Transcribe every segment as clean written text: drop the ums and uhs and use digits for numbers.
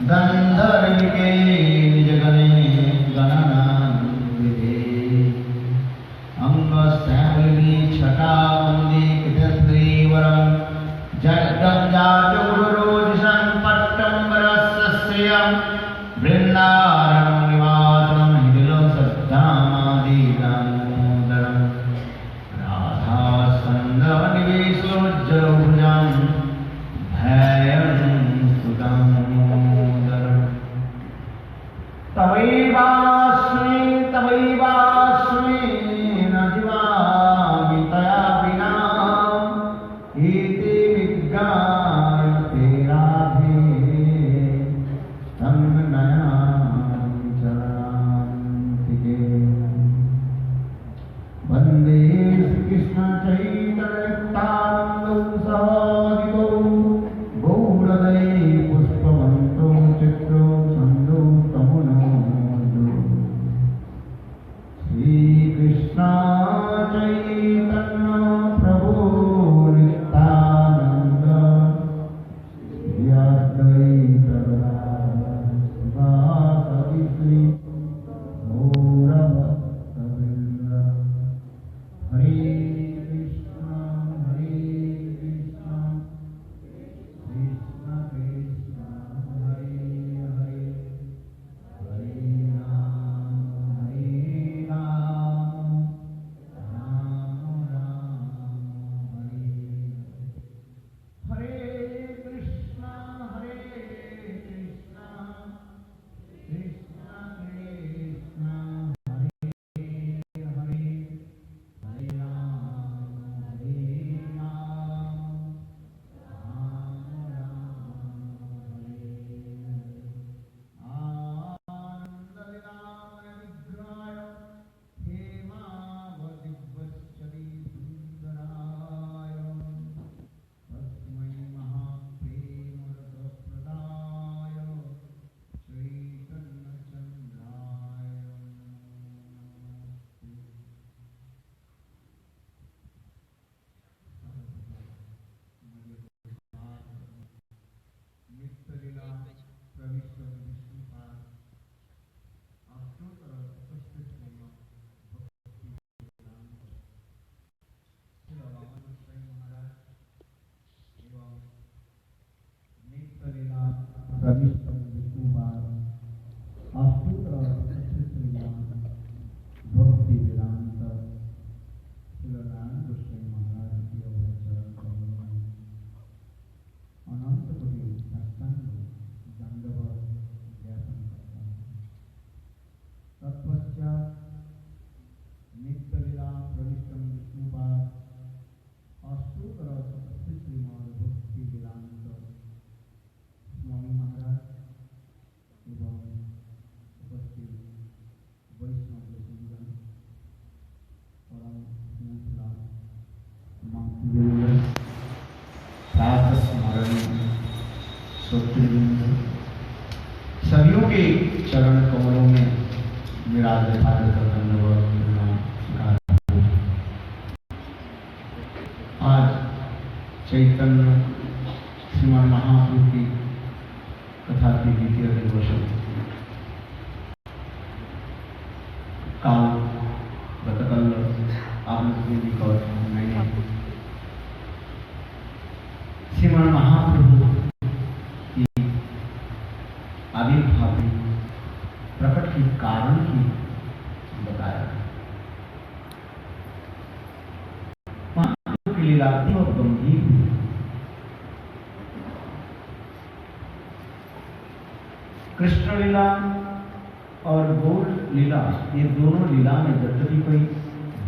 गंधर्विके निजगणे गणनान्विते अंगस्थैर्वी छटा वंदे कृतश्रीवरं जड्डं जातुरुरोजसं पट्टं वरस्यं वृन्दारं निवासं हृदिलो सद्धामादिदामोदरं राधास्कन्धनिवेशोज्जलभुजं भयं सुदामोदरं तवैवास्मि न जीवामि तया विना इति विज्ञायते राधे तं नयामि चरणान्तिके वन्दे श्रीकृष्ण चैतन्यनित्यानन्दं सहोदितो गौरदै पुष्पवन्तो चित्रो छन्दो तमुनो श्रीकृष्ण चैतन्य प्रभु नित्यानन्द श्री अद्वैत गदाधर श्री गौरभक्तवृन्द हरे कृष्ण कृष्ण कृष्ण हरे हरे हरे राम राम राम हरे हरे कृष्ण कृष्ण कृष्ण हरे हरे हरे राम राम आनन्दविदाय विग्रहाय हेमावतिवश्चरी सुन्दराय तस्मै महाप्रेमरसप्रदाय चैतन्यचन्द्राय नित्यलीला प्रविष्ट विष्णुपाद अष्टोत्तर उपस्थित भक्ति महाराज एवं नित्यलीला प्रविष्ट विष्णुपाद अष्टोत्तर उपस्थित भक्ति वेदांत नारायण गोस्वामी महाराज की अवचरण कमलों में अनंत कोटि साष्टांग दंडवत ज्ञापन करता हूँ। तत्पश्चात नित्यलीला प्रविष्टम विष्णुपाद अष्टोत्तर उपस्थित श्रीमद् भक्ति वेदांत स्वामी महाराज एवं उपस्थित वैष्णव वृंदगण परम स्नेहला मातृवृंद प्रातः स्मरणीय श्रोतृवृंद सभियों के चरण कमलों में विराजमान धन्यवाद आज चैतन्य श्रीमान महाप्रभु की कथा की द्वितीय दिवस काल गतकल आपने मैंने श्रीमान महाप्रभु की आविर्भाव प्रकट की कारण की बताया। महाप्रभु की लीला बहुत गंभीर हुई। कृष्ण लीला और गौर लीला ये दोनों लीला में यद्यपि कोई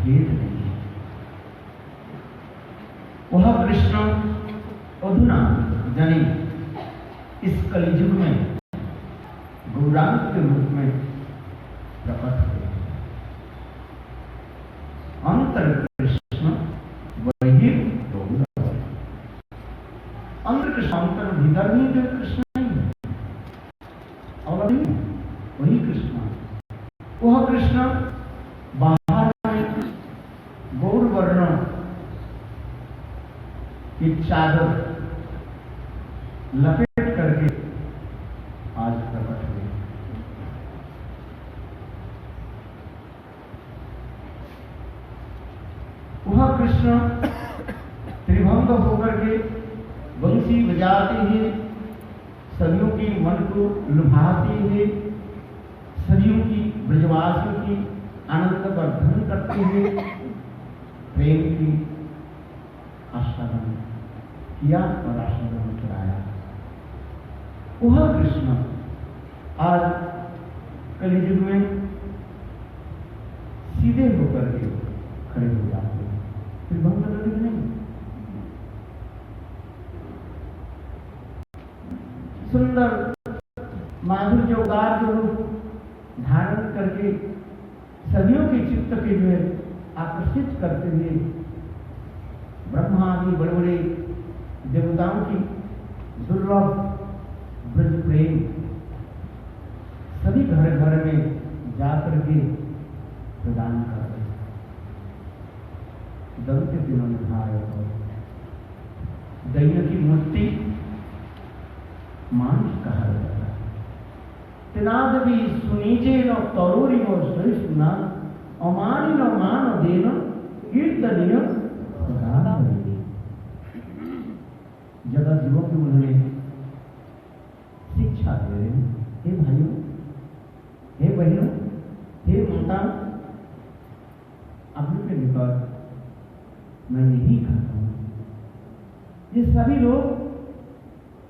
भेद नहीं है। वह कृष्ण अधुना यानी इस कलियुग में गौरांग के रूप में प्रकट हुए। अंतर कृष्ण वही अंतर कृष्ण अंतर भीतर नहीं जो कृष्ण नहीं है और वही कृष्ण। वह कृष्ण बाहर में गौर वर्ण की चादर लपेट करके कृष्ण त्रिभंग होकर के बंसी बजाते हैं, सदियों के मन को लुभाते हैं, सदियों की ब्रजवासियों की आनंद वर्धन करते हुए प्रेम की आस्वादन किया और आस्वादन कराया। वह कृष्ण आज कलियुग में सीधे होकर के खड़े हो जाते हैं, फिर भंग ललित नहीं। सुंदर माधुर्य उदार जो रूप धारण करके सदियों के चित्त के जो है आकर्षित करते हुए ब्रह्मा आदि बड़े बड़े देवताओं की दुर्लभ ब्रज प्रेम सभी घर घर में जाकर के प्रदान कर रहे। दंत दिनों में दैन्य की मूर्ति मानुष कहा जाता है। तिनाद भी सुनीचे न तरोरी और सहिष्णुना अमानी न मान देन कीर्तनीय जगत जीवों की उन्होंने शिक्षा दे रहे हैं। हे भाइयों, हे बहनों, हे माताओं, अपने के निकट मैं यही कहता हूं, ये सभी लोग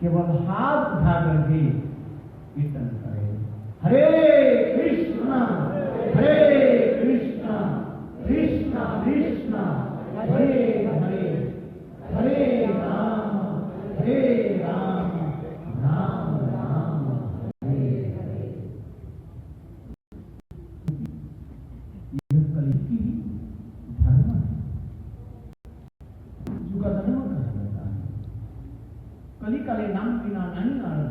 केवल हाथ उठा करके कीर्तन करें, हरे कृष्णा हरे कृष्णा कृष्णा कृष्णा हरे हरे हरे राम राम राम हरे हरे। यह कलि की धर्म है, जुगा धर्म कहा जाता है। कलि काले नाम बिना नहीं आ रहा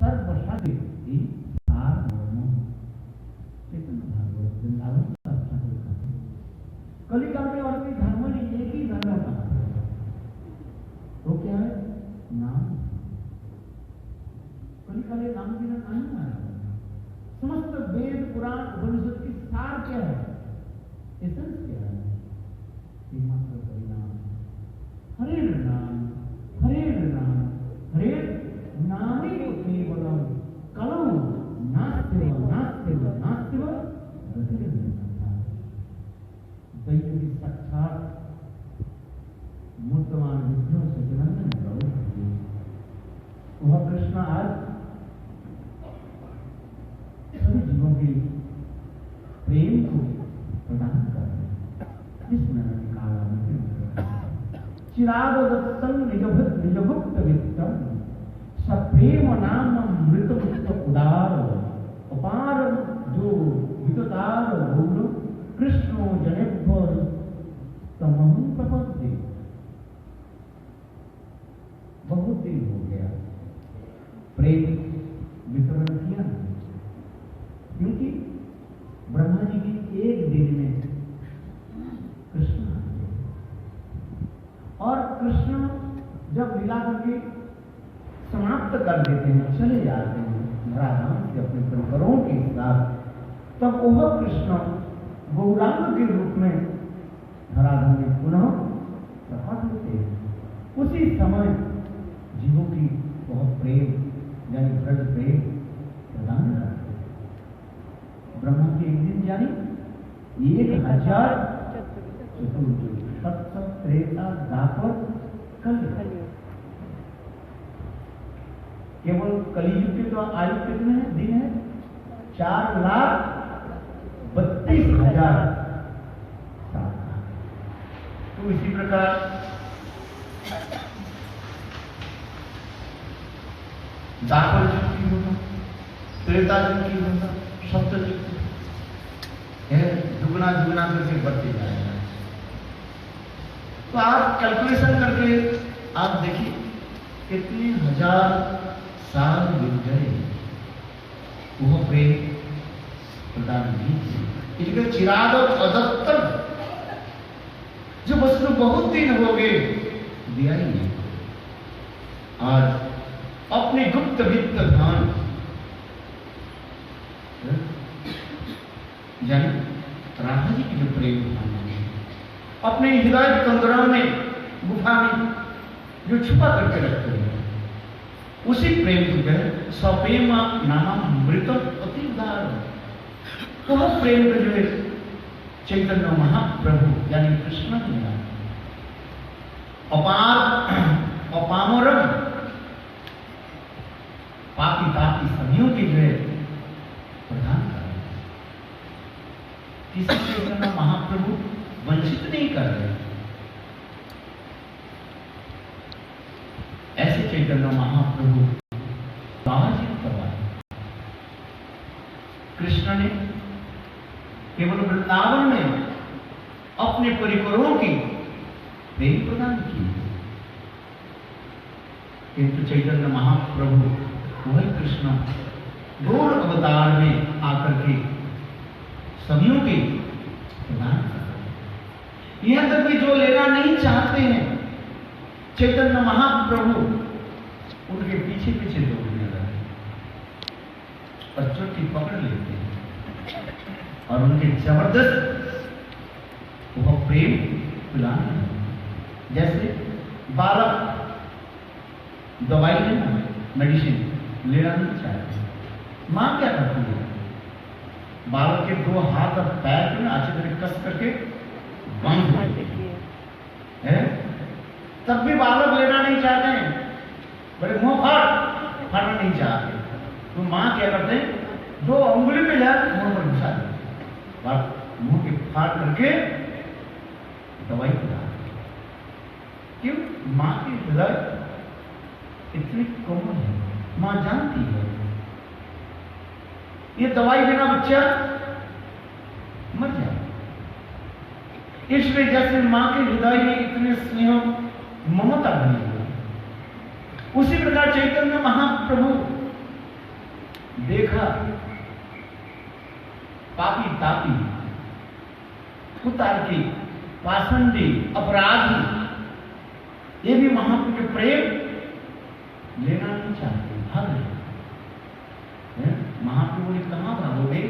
सर्वशास्त्र ही सार धर्म चेतन भागवत वृंदावन का ठाकुर कहते हैं। कलि काल में और भी धर्म नहीं, एक ही धर्म कहा वो क्या है? नाम। कलि काले नाम बिना नहीं आ रहा। समस्त वेद पुराण उपनिषद की सार क्या है? एसेंस क्या है? एकमात्र परिणाम हरे नाम हरे नाम हरे नामी को केवलम कलम नास्तिव नास्तिव नास्तिव दैत्य की साक्षात मूर्तमान विष्णु सचिनंदन प्रभु वह कृष्ण आज सभी जीवों के प्रेम को प्रदान कर रहे हैं। जिसमें काला चिराग दत्तं निजभुक्त वित्तम सप्रेम नाम मृत उदार अपार जो विततार भूल कृष्णो जनेभ्यो तमहं प्रपद्ये। बहुत दिन हो गया प्रेम वितरण किया, क्योंकि ब्रह्मा जी की एक दिन में कृष्ण आ गए और कृष्ण जब लीला करके समाप्त कर देते हैं, चले जाते हैं धराधाम से अपने परिवारों के साथ, तब वह कृष्ण गौरांग के रूप में धराधाम में पुनः प्रकट होते हैं। उसी समय जीवों की बहुत प्रेम यानी ब्रज प्रेम प्रदान करते हैं। ब्रह्मा के एक दिन यानी 1000 चतुर्युग सत्य त्रेता द्वापर कलयुग। केवल कलियुग के तो आयु कितने हैं? दिन है 4,32,000 साल का। तो इसी प्रकार द्वापर युग की होगा, त्रेता युग की होगा, सत्य युग दुगना दुगना करके बढ़ते जाएगा। तो आप कैलकुलेशन करके आप देखिए कितने हजार साल बीत गए, वह प्रेम प्रदान नहीं। इसलिए चिराग अदत्तम जो वस्तु बहुत दिन हो गए दिया ही नहीं। आज अपने गुप्त वित्त धन यानी राधा जी की जो प्रेम भावना है अपने हृदय तंत्रों में, गुफा में जो छुपा करके रखते हैं, उसी प्रेम को है सप्रेम नाम मृत अति उदार। वह प्रेम का जो है चैतन्य महाप्रभु यानी कृष्ण के नाम अपार अपामरम पापी तापी सभियों के जो है प्रदान कर रहे हैं। किसी चैतन्य महाप्रभु वंचित नहीं कर रहे। ऐसे चैतन्य महाप्रभु सामाजिक करवाए। कृष्ण ने केवल वृंदावन में अपने परिकरों की प्रेम प्रदान की, किंतु चैतन्य महाप्रभु वही कृष्ण गौर अवतार में आकर के सभियों के प्रदान कर रहे। यहां तक कि जो लेना नहीं चाहते हैं चैतन्य महाप्रभु उनके पीछे पीछे दौड़ने लगे और चोटी पकड़ लेते हैं और उनके जबरदस्त वह प्रेम पिलाने लगे। जैसे बालक दवाई लेना, मेडिसिन लेना नहीं चाहते, मां क्या करती है? बालक के दो हाथ और पैर को अच्छी तरह कस करके बांध देती है। तब भी बालक लेना नहीं चाहते हैं, बड़े मुंह फाड़ना नहीं चाहते, तो मां क्या करते हैं? दो उंगली पे जाकर मुंह पर घुसा देते, मुंह के फाड़ करके दवाई पिला। क्यों? मां की हृदय इतनी कोमल है, मां जानती है ये दवाई बिना बच्चा मर जाए। इसलिए जैसे मां के हृदय में इतने स्नेह ममता बनी हुई, उसी प्रकार चैतन्य महाप्रभु देखा पापी तापी कुतार्की पाषंडी अपराधी ये भी महाप्रभु के प्रेम लेना नहीं चाहते, भाग रहे। महाप्रभु ने कहा भागोगे?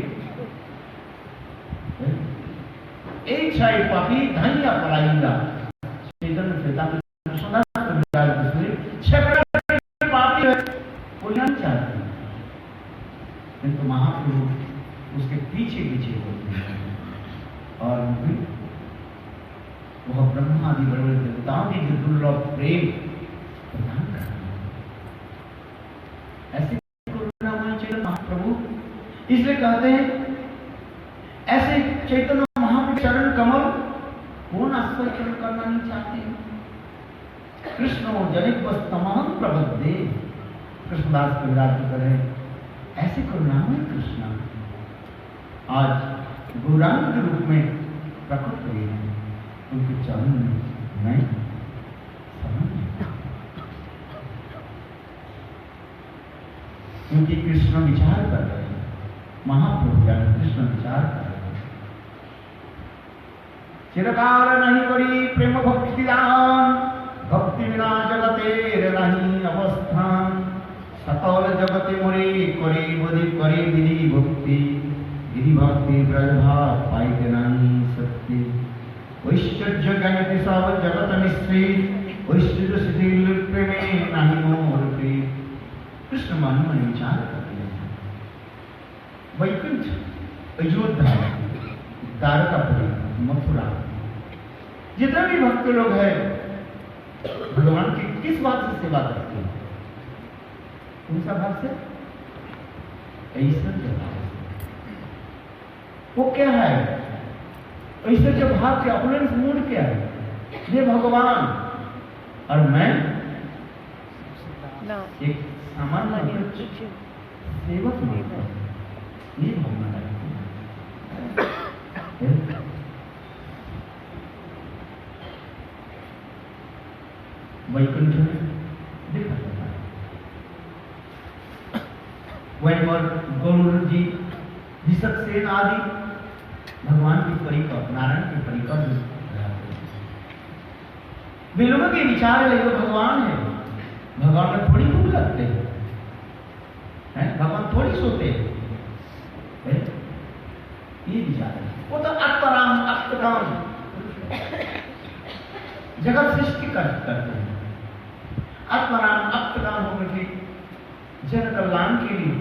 एक छाई पापी धैया पलाइंगा। चैतन्य चेतावनी पापी वो नहीं चाहते, किंतु महाप्रभु उसके पीछे पीछे होते हैं और वह ब्रह्मा आदि बड़े बड़े देवताओं की दुर्लभ प्रेम प्रदान करते हैं। ऐसे चैतन्य महाप्रभु इसलिए कहते हैं, ऐसे चैतन्य महाप्रभु चरण कमल कौन आश्रय चरण करना नहीं चाहते? कृष्ण जनित तमाम प्रबद्धे, कृष्णदास कविराज करें ऐसे करुणामय कृष्ण आज गौरांग के रूप में प्रकट हुए हैं। उनके चरण में मैं क्योंकि कृष्ण विचार कर रहे हैं, महाप्रभु जान कृष्ण विचार कर रहे हैं। चिरकाल नहीं करी प्रेम भक्ति दान, भक्ति बिना जगते नहीं अवस्थान। सकल जगते मोरे करी बदि करी विधि भक्ति, विधि भक्ति ब्रजभाव पाइते नहीं सत्य। ऐश्वर्य ज्ञान सब जगत मिश्रित, ऐश्वर्य शिथिल प्रेमे नहीं मोर प्रीत। कृष्ण मन में विचार करते हैं। वैकुंठ, अयोध्या, द्वारकापुरी, मथुरा, जितने भी भक्त लोग हैं भगवान की किस बात से सेवा करते हैं? कौन सा भाव से? ऐश्वर्य भाव से। वो क्या है? ऐश्वर्य भाव के अपलेंस मूड क्या है? ये भगवान और मैं एक सामान्य सेवक मात्र, ये भावना है। वैकुंठ में देखा जाता है वहीं पर गौर जी, ऋषभ सेन आदि भगवान की परिकर, नारायण की परिकर वे लोगों के विचार है, जो भगवान है, भगवान में थोड़ी भूख लगते हैं, भगवान थोड़ी सोते हैं, ये विचार है। वो तो अत्तराम अत्तराम जगत सृष्टि करते हैं। आत्माराम अप्तदान होकर के जन कल्याण के लिए,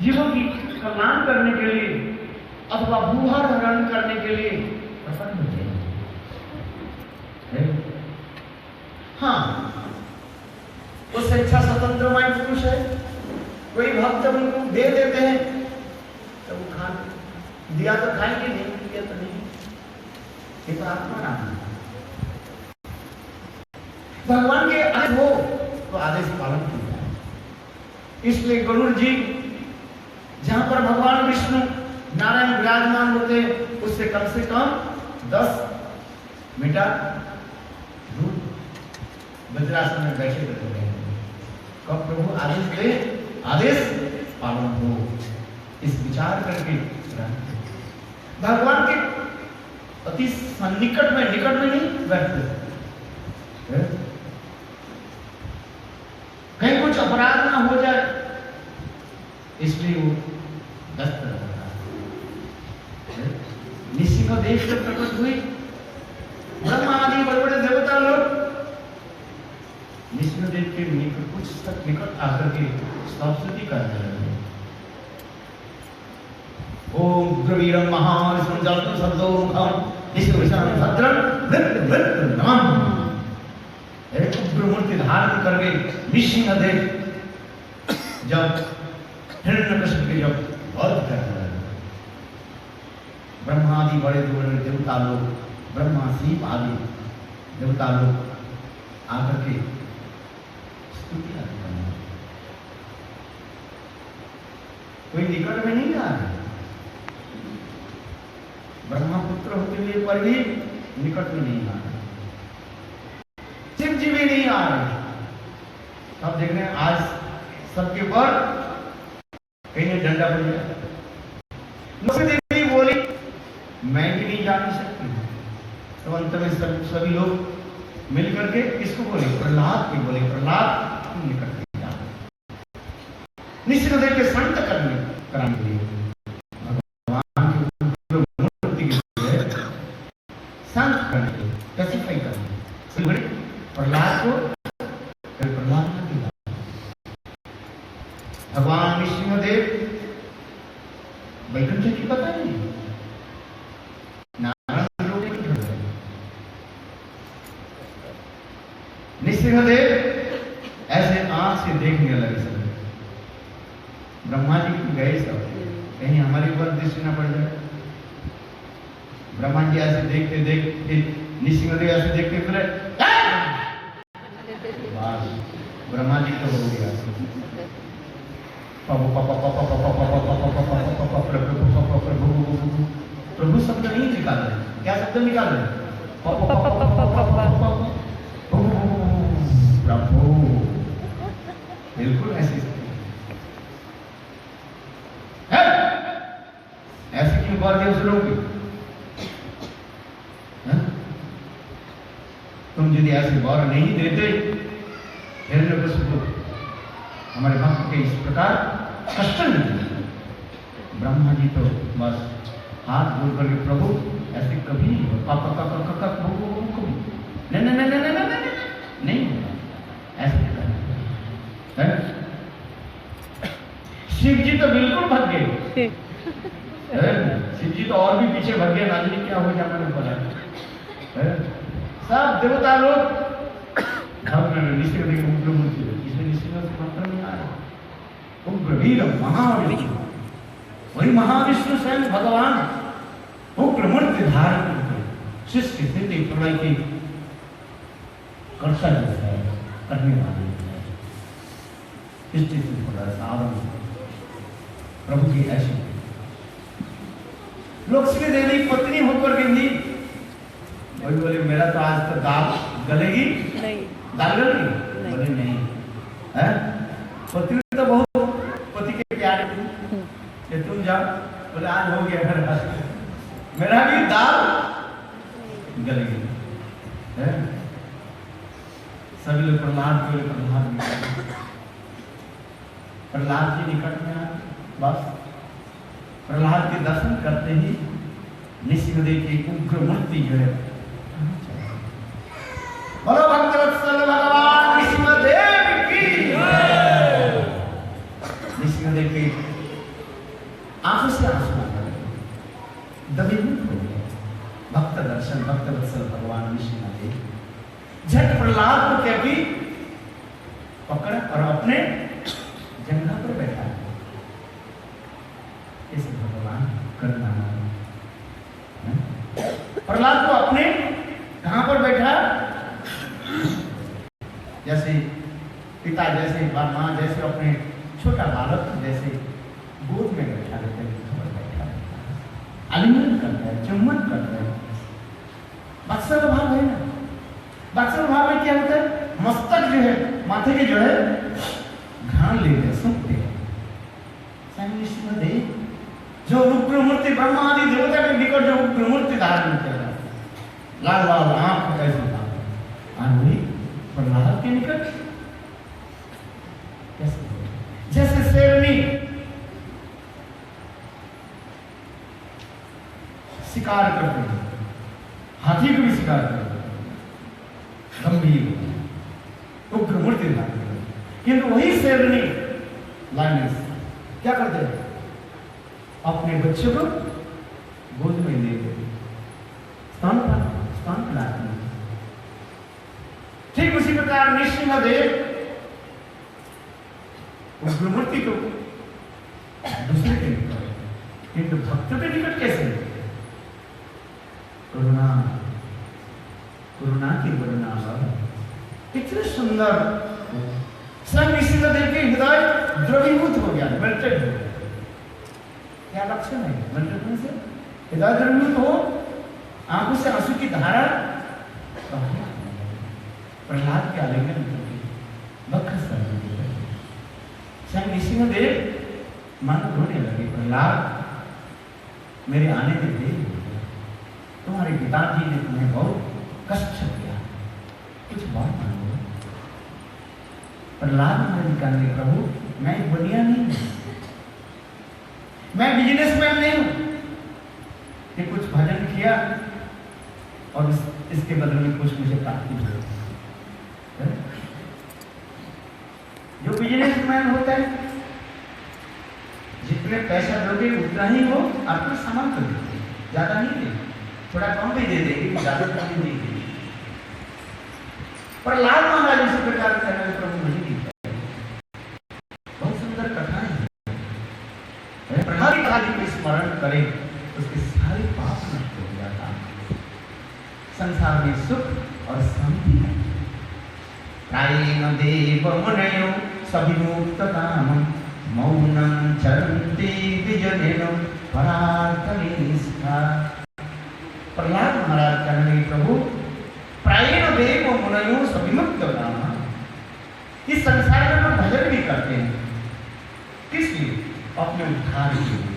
जीवों की कल्याण करने के लिए अथवा भूहर हरण करने के लिए प्रसन्न होते हैं। हाँ, वो स्वेच्छा स्वतंत्रमय पुरुष है, कोई भक्त उनको दे देते हैं तो वो खा दिया तो खाएंगे, नहीं दिया तो नहीं। ये तो आत्माराम है। भगवान के आदेश हो तो आदेश पालन किया है। इसलिए गरुड़ जी जहां पर भगवान विष्णु नारायण विराजमान होते उससे कम से कम 10 मीटर दूर वज्रासन में बैठे रहते हैं। कब प्रभु आदेश दे, आदेश पालन हो, इस विचार करके भगवान के अति निकट में नहीं बैठते। कहीं कुछ अपराध ना हो जाए इसलिए वो दस्त रहता है। निसिंह देव से प्रकट हुई, ब्रह्मा आदि बड़े बड़े देवता लोग निसिंह देव के निकट कुछ तक निकट आकर के स्तुति करने लगे। ओम द्रवीरम महाविष्णु जलतु शब्दो मुखम निसिंह भद्रम वृत्त वृत्त नमः। एक उग्र मूर्ति धारण करके निसिंह देव जब हिरण्यकशिपु के जब वध करने लगे, ब्रह्मा आदि बड़े बड़े देवता लोग, ब्रह्मा शिव आदि देवता लोग आकर के स्तुति आदि करने लगे। कोई निकट में नहीं आ रहा, ब्रह्मा पुत्र होते हुए पर भी निकट में नहीं आ रहे, शिव जी भी नहीं आ रहे। अब देख रहे हैं आज सबके ऊपर कहीं ने डंडा बन गया। मुझसे देवी बोली मैं भी नहीं जा नहीं सकती, तो अंत में सभी लोग मिलकर के किसको बोले, प्रहलाद को बोले, प्रहलाद तुम निकट नहीं जा। निश्चित देव के संत कराने के लिए भगवान की मूर्ति के संत करने के लिए स्पेसिफाई करने प्रहलाद को प्रहलाद ने दिया। भगवान नृसिंहदेव वैकुंठ की पता नहीं, नारायण लोग नहीं कर रहे। नृसिंहदेव ऐसे आंख से देखने लगे सब। ब्रह्मा जी क्यों गए सब, कहीं हमारे ऊपर दृष्टि न पड़ जाए। ब्रह्मा जी ऐसे देखते देखते, नृसिंहदेव ऐसे देखते फिर ब्रह्मा जी तो हो गया प्रभु शब्द नहीं निकाल रहे, क्या शब्द निकाल रहे? प्रभु, बिल्कुल ऐसी ऐसे क्यों बात है उस लोग की? तुम यदि ऐसे गौर नहीं देते हिरण्यकशिपु हमारे भक्त के इस प्रकार कष्ट नहीं। ब्रह्मा जी तो बस हाथ जोड़ करके प्रभु ऐसे कभी नहीं ऐसे शिव जी तो बिल्कुल भग गए। शिव जी तो और भी पीछे भग गए, नाजनी क्या हो जाए मैंने बोला। सब देवता लोग वही महाविष्णु स्वयं भगवान उग्र मूर्ति धारण करके सृष्टि स्थिति प्रलय की कर्तव्य है, करने वाले है। सृष्टि स्थिति प्रलय साधन प्रभु की ऐसी लक्ष्मी देवी पत्नी होकर के भी वही बोले मेरा तो आज तक दाल गलेगी नहीं, दाल गलेगी बोले नहीं है। पत्नी तो बहुत पति के प्यारे कि तुम जाओ, बोले आज हो गया मेरा भी दाल गलेगी है। सभी लोग प्रहलाद प्रहलाद जी निकट में आए, बस प्रहलाद के दर्शन करते ही नृसिंहदेव की उग्र मूर्ति जो है, बोलो भक्तवत्सल भगवान नृसिंहदेव की। नृसिंहदेव की आंखों से आंसू आ गए, दबीभूत हो गए। भक्त दर्शन भक्तवत्सल भगवान नृसिंहदेव झट प्रहलाद को क्या भी पकड़ा और अपने जंघा पर बैठा। इस भगवान करना प्रहलाद को अपने कहां पर बैठा, जैसे पिता जैसे मां जैसे अपने छोटा बालक जैसे गोद में बैठा रहता है, बैठा आलिंगन करता है, चुम्बन करता है। वत्सल भाव है ना, वत्सल भाव में क्या होता है, मस्तक जो है माथे के जो है घान लेते हैं, सुनते हैं। नृसिंहदेव जो उग्र मूर्ति ब्रह्मा आदि देवता के निकट जो उग्र मूर्ति धारण कर रहा है, लाल लाल आंख कैसे वही प्रहलाद के निकट कैसे, जैसे शेरनी शिकार करते हैं, हाथी को भी शिकार करते हैं, गंभीर उग्र मूर्ति धारण करते हैं। किंतु वही शेरनी लाइनस क्या करते हैं, अपने बच्चे को गोद में ले गए, स्तन पिलाते हैं। ठीक उसी प्रकार नृसिंहदेव उग्र मूर्ति को दूसरे के निकट, किंतु भक्त के निकट कैसे, करुणा करुणा की वरुणा। इतने सुंदर स्वयं नृसिंहदेव के हृदय द्रवीभूत हो गया, मेल्टेड हो गया। क्या लक्षण है मेल्टेड होने से, हृदय द्रवीभूत हो, आंखों से आंसू की धारा, प्रहलाद के आलिंगन स्वयं नृसिंहदेव मन रोने लगे, प्रहलाद मेरे आने के देर हो गया, तुम्हारे पिताजी ने तुम्हें बहुत कष्ट दिया, कुछ बात मांगो। प्रहलाद ने निकाले, प्रभु मैं बनिया नहीं हूं, मैं बिजनेसमैन नहीं हूं कि कुछ भजन किया और इसके बदले में कुछ मुझे प्राप्ति हो। जो बिजनेसमैन होता है जितने पैसा दोगे उतना ही वो आपको सामान कर देते, ज्यादा नहीं दे, थोड़ा कम भी दे देगी, ज्यादा कम नहीं देगी। प्रहलाद महाराज इसी प्रकार कहने प्रभु नहीं दिखा। बहुत सुंदर कथाएं हैं। प्रहलाद की स्मरण करें उसके सारे पाप नष्ट हो जाता, संसार में सुख और शांति है। प्रायेण देव मुनयो सविमुक्त कामं मौनं चरन्ति विजनेन परार्थनिष्ठा। प्रहलाद महाराज कहने प्रभु प्रायेण देव मुनयो सविमुक्त कामं, इस संसार में लोग भजन भी करते हैं, किस लिए, अपने उद्धार के लिए।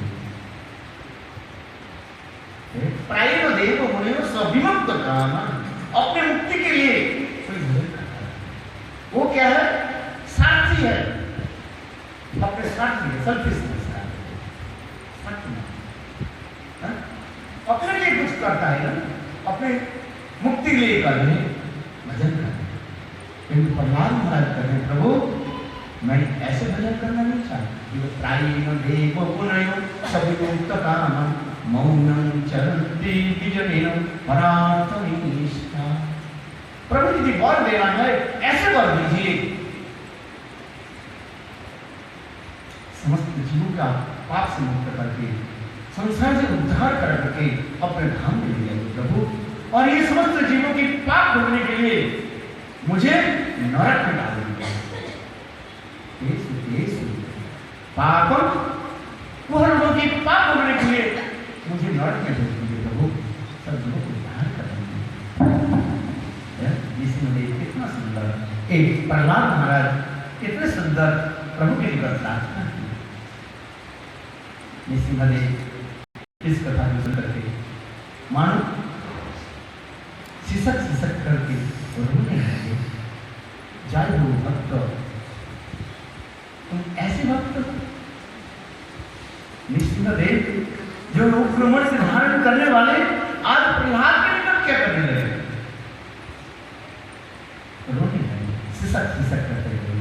प्रायेण देव मुनयो सविमुक्त कामं, अपने मुक्ति के लिए कोई भजन करता है। वो क्या है, स्वार्थी है, अपने स्वार्थ में सेल्फिशनेस का, अपने लिए कुछ करता है ना, अपने मुक्ति के लिए कर रहे भजन कर रहे। किंतु प्रहलाद महाराज कर रहे प्रभु मैं ऐसे भजन करना नहीं चाहता। प्रायेण देव मुनयो सविमुक्त कामं मौनं चरन्ति विजनेन परार्थनिष्ठा। प्रभु जी वर देना है, ऐसे वर दीजिए समस्त जीवों का पाप से मुक्त करके, संसार से उद्धार करके अपने धाम में ले जाइए प्रभु। और ये समस्त जीवों की पाप भरने के लिए मुझे नरक में डाल दीजिए। पापम वह लोगों की पाप भरने के लिए मुझे नरक में भेज दीजिए प्रभु, सब जीवों को उद्धार कर दीजिए। नृसिंहदेव कितना सुंदर, एक प्रहलाद महाराज कितने सुंदर प्रभु के निकट प्रार्थना की। नृसिंहदेव इस कथा को सुन करके मानो सिसक सिसक करके रोने लगे। जय हो भक्त, तुम ऐसे भक्त हो। नृसिंहदेव जो उग्र मूर्ति धारण करने वाले आज प्रहलाद के निकट क्या करने लगे? रोने लगे, सिसक सिसक करते हुए,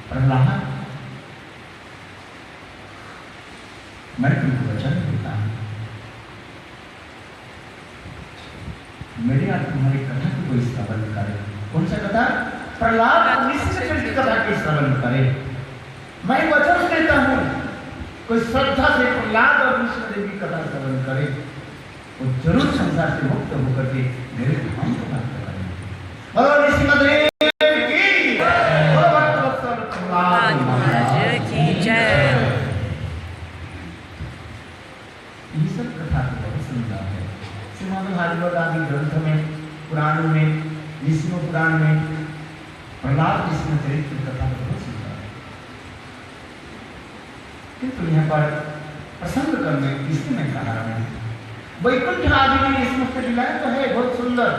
प्रहलाद मैं तुमको वचन देता हूं, मेरे आप तुम्हारी कथा की कोई श्रवण करे। कौन सा कथा? प्रहलाद अपनी कथा की श्रवण करे। मैं वचन देता हूं, कोई श्रद्धा से प्रहलाद और विष्णुदेव की कथा श्रवण करे, वो जरूर संसार से मुक्त होकर के मेरे धाम को प्राप्त करेंगे। और इसी मदेव की भगवत्वत्सल प्रहलाद महाराज की जय। ये सब कथा तो बहुत सुंदर है। श्रीमद् भागवत आदि ग्रंथ में, पुराणों में, विष्णु पुराण में प्रहलाद विष्णु चरित्र कथा बहुत सुंदर है। किंतु यहाँ पर प्रसंग करने इसलिए मैं कहा रहा हूं, वैकुंठ आदि में इसमें लीलाएं तो है बहुत सुंदर,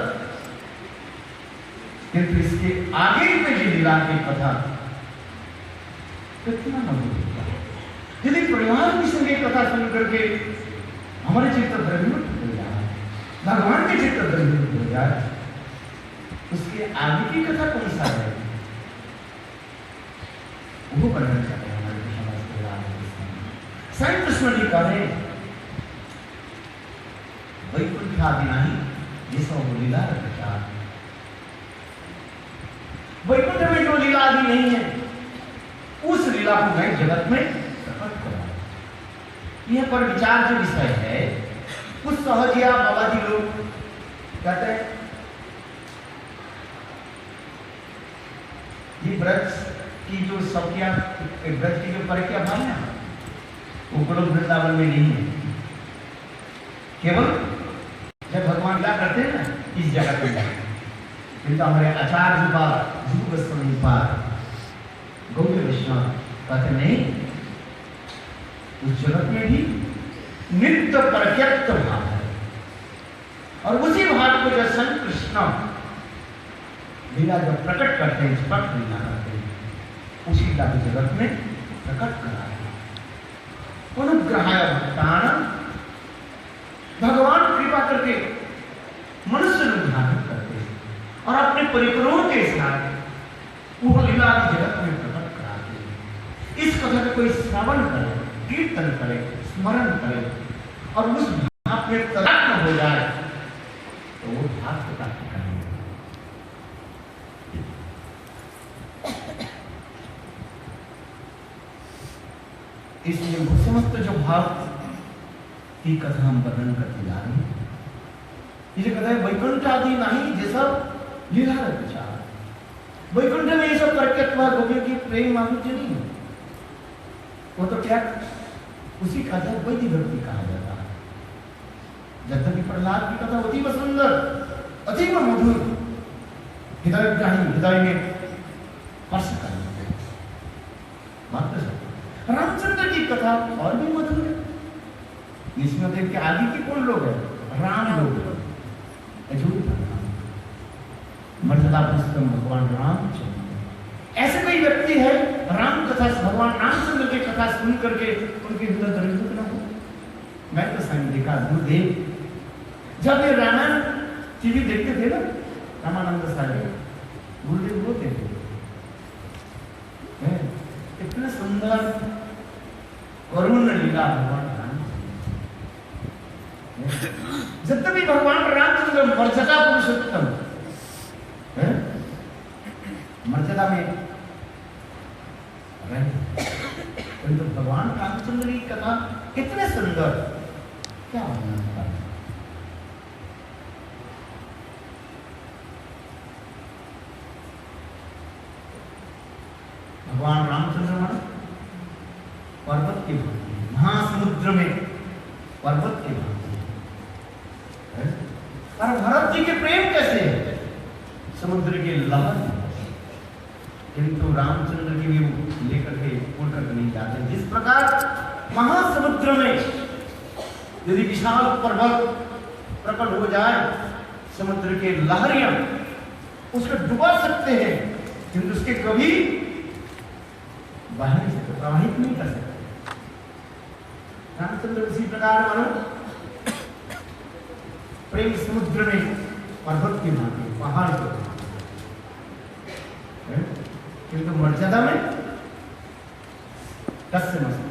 किंतु इसके आगे में जो लीला की कथा कितना मधुर है। यदि प्रहलाद विष्णु की कथा सुन करके हमारे चित्त द्रवित हो जाए, भगवान के चित्त द्रवित हो जाए, उसके आगे की कथा कौन सा है वो वर्णन कर रहे हैं हमारे समाज के लाभ। स्वयं कृष्ण जी कहे वैकुंठ आदि नहीं ये सब लीला रचा। वैकुंठ में जो लीला आदि नहीं है उस लीला को मैं जगत में प्रकट करा। यह पर विचार जो विषय है कुछ सहजिया बाबा जी लोग कहते हैं ये ब्रज की जो सौकिया, ब्रज की जो परिक्रिया भावना वो गोलोक वृंदावन में नहीं है। केवल जब भगवान क्या करते हैं ना इस जगत में, किंतु हमारे आचार्य पाद जीव गोस्वामी पाद गौड़ वैष्णव कहते नहीं, उस जगत में भी नित्य प्रत्यक्त भाव है। और उसी भाव को जब संत कृष्ण लीला जब प्रकट करते हैं, स्पष्ट लीला करते हैं, उसी लीला को जगत में प्रकट करा है। अनुग्रहाय भक्तानां, भगवान कृपा करके मनुष्य को धारण करते हैं और अपने परिकरों के साथ वो लीला जगत में प्रकट कराते हैं। इस कथा का कोई श्रवण करे, कीर्तन करे, स्मरण करे और उस भाव में तदात्म हो जाए तो वो भाव को प्राप्त करेंगे। इसलिए समस्त जो भाव की कथा हम वर्णन करते जा रहे हैं, ये कथा है वैकुंठ आदि नहीं जैसा लीला रचा। वैकुंठ में ये सब प्रत्यक्ष गोपियों की प्रेम माधुर्य नहीं है, वो तो क्या उसी का वैधि भक्ति कहा जाता है। जब तक प्रहलाद की कथा अतीव सुंदर, अतीव मधुर, हृदयग्राही, हृदय में स्पर्श करने मात्र रामचंद्र की कथा और भी मधुर है। विष्णुदेव के आदि के कौन लोग हैं? राम लोग, मर्यादा पुरुषोत्तम भगवान रामचंद्र। ऐसे कोई व्यक्ति है राम कथा, भगवान रामचंद्र की कथा सुन करके उनके हृदय द्रवित न हो? मैं तो स्वयं देखा, गुरुदेव जब ये रामायण टीवी देखते थे ना, रामानंद साहब गुरुदेव होते थे, इतने सुंदर करुण लीला भगवान राम। जब तक भी भगवान रामचंद्र मर्यादा पुरुषोत्तम मर्यादा में रहे, तो भगवान रामचंद्र की कथा कितने सुंदर, क्या वर्णन करना। भगवान रामचंद्र मानो पर्वत के भांति, महासमुद्र में पर्वत के भांति। और भरत जी के प्रेम कैसे है? समुद्र के लहर, किंतु रामचंद्र की भी लेकर के उड़ कर नहीं जाते। जिस प्रकार महासमुद्र में यदि विशाल पर्वत प्रकट हो जाए, समुद्र के लहरियां उसको डुबा सकते हैं, किंतु उसके कभी बाहर से प्रवाहित नहीं कर सकते। रामचंद्र उसी प्रकार मानो प्रेम समुद्र में पर्वत की भांति, पहाड़ के, किंतु मर्यादा में कस्य मस्त।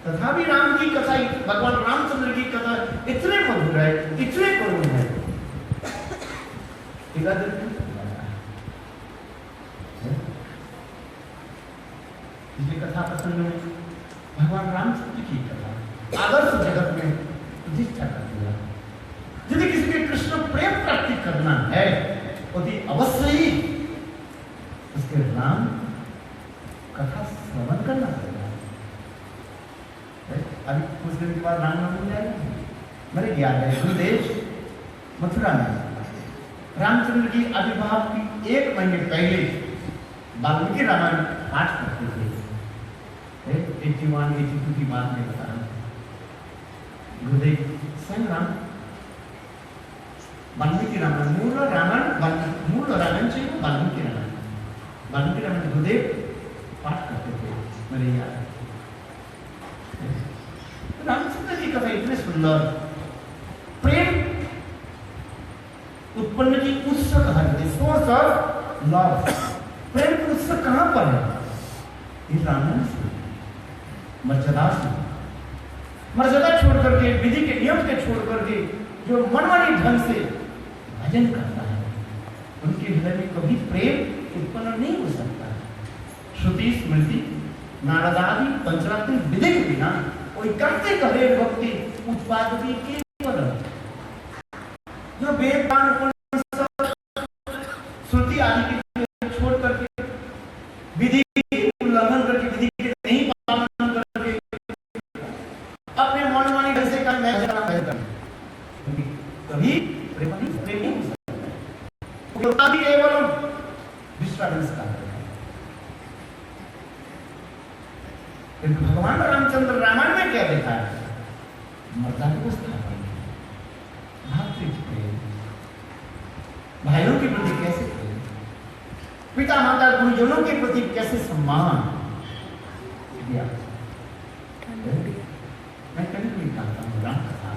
तथापि राम की कथा, भगवान रामचंद्र की कथा इतने मधुर है, इतने करुण है, इसलिए कथा प्रसंग में भगवान रामचंद्र की कथा आदर्श जगत में प्रतिष्ठा कर दिया। यदि किसी के कृष्ण प्रेम प्राप्ति करना है यदि अवश्य ही उसके राम कथा श्रवण करना पड़ेगा। अभी कुछ दिन के बाद रामनवमी जाएगी, मेरे याद है गुरुदेव मथुरा में रामचंद्र की आविर्भाव की 1 महीने पहले वाल्मीकि रामायण पाठ करते थे। 81-82 की बात में बता रहा हूँ। गुरुदेव स्वयं राम वाल्मीकि रामायण, मूल रामायण से वाल्मीकि रामायण गुरुदेव पाठ करते थे, मेरे याद है। रामचंद्र की कथा इतने सुंदर, प्रेम उत्पन्न की उत्स कहा जाती है, सोर्स ऑफ लव। प्रेम की उत्स कहां पर है? इस रामायण से, मर्यादा से। मर्यादा छोड़ करके, विधि के नियम के छोड़ करके जो मनमानी ढंग से भजन करता है, उनके हृदय में कभी प्रेम उत्पन्न नहीं हो सकता। श्रुति स्मृति नारदादि पंचरात्रि विधि के बिना कोई करते करे भक्ति उत्पादकी केवल। जो वेद श्रुति आदि के छोड़ करके, विधि उल्लंघन करके, विधि के नहीं पालन करके अपने मनमानी ढंग से काम कभी प्रेम नहीं हो सकता। केवल विश्वास का भगवान रामचंद्र रामायण में क्या देखा है? मर्यादा को स्थापन, भातृप्रेम, भाइयों के प्रति कैसे प्रेम, पिता माता गुरुजनों के प्रति कैसे सम्मान दिया। मैं कभी भी कहता हूँ राम कथा,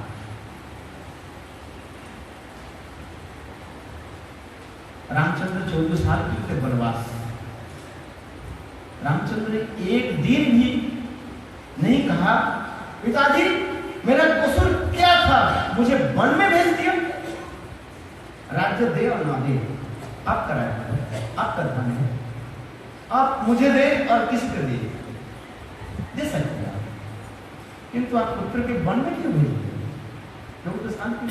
रामचंद्र 14 साल की थे वनवास। रामचंद्र ने एक दिन भी नहीं कहा पिताजी मेरा कसूर क्या था, मुझे वन में भेज दिया। राज्य दे और ना दे आपका राज्य है, आपका धन है, आप मुझे दे और किसी को दे सकते हैं, किंतु आप पुत्र के वन में क्यों भेज दिए? लोग तो शांति।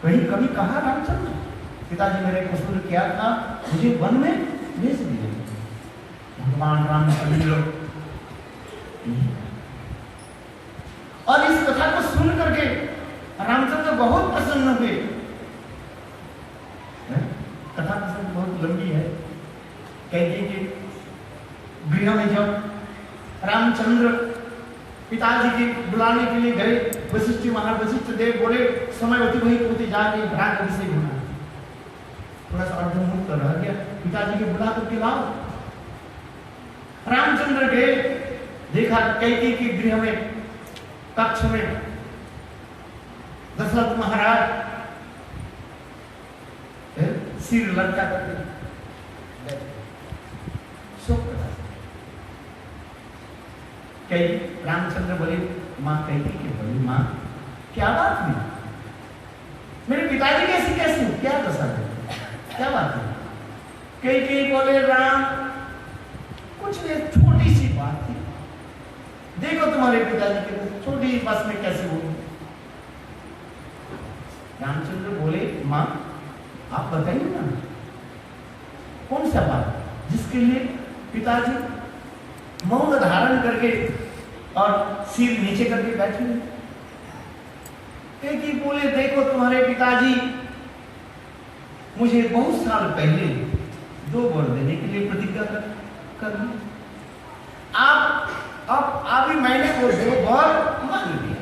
कहीं कभी कहा रामचंद्र पिताजी मेरे कसूर क्या था, मुझे वन में भेज दिया? भगवान रामचंद्र और इस कथा को सुन करके रामचंद्र बहुत प्रसन्न हुए। कथा प्रसंग बहुत लंबी है। कैकेयी के गृह में जब रामचंद्र पिताजी के बुलाने के लिए गए, वशिष्ठ महाराज वशिष्ठ देव बोले समय अतिबाहित होते जाके भ्रात अभिषेक होना, थोड़ा सा अर्धमुक्त रह गया, पिताजी के बुला करके लाओ। रामचंद्र गए, देखा कैकेयी के गृह में कक्ष में दशरथ महाराज सिर लटका करके शोक कर। कैकेयी रामचंद्र बोले माँ कैकेयी के बोली माँ क्या बात हुई, मेरे पिताजी कैसी कैसी हो, क्या दशा है, क्या बात है? कैकेयी बोले राम कुछ नहीं, छोटी सी बात थी, देखो तुम्हारे पिताजी के छोटी बस में कैसे हो। रामचंद्र बोले माँ आप बताइए ना कौन सा बात जिसके लिए पिताजी मौन धारण करके और सिर नीचे करके बैठे हुए। कैकेयी बोले देखो तुम्हारे पिताजी मुझे बहुत साल पहले 2 वर देने के लिए प्रतिज्ञा कर दी, आप अब अभी मैंने वो 2 वर मांग दिया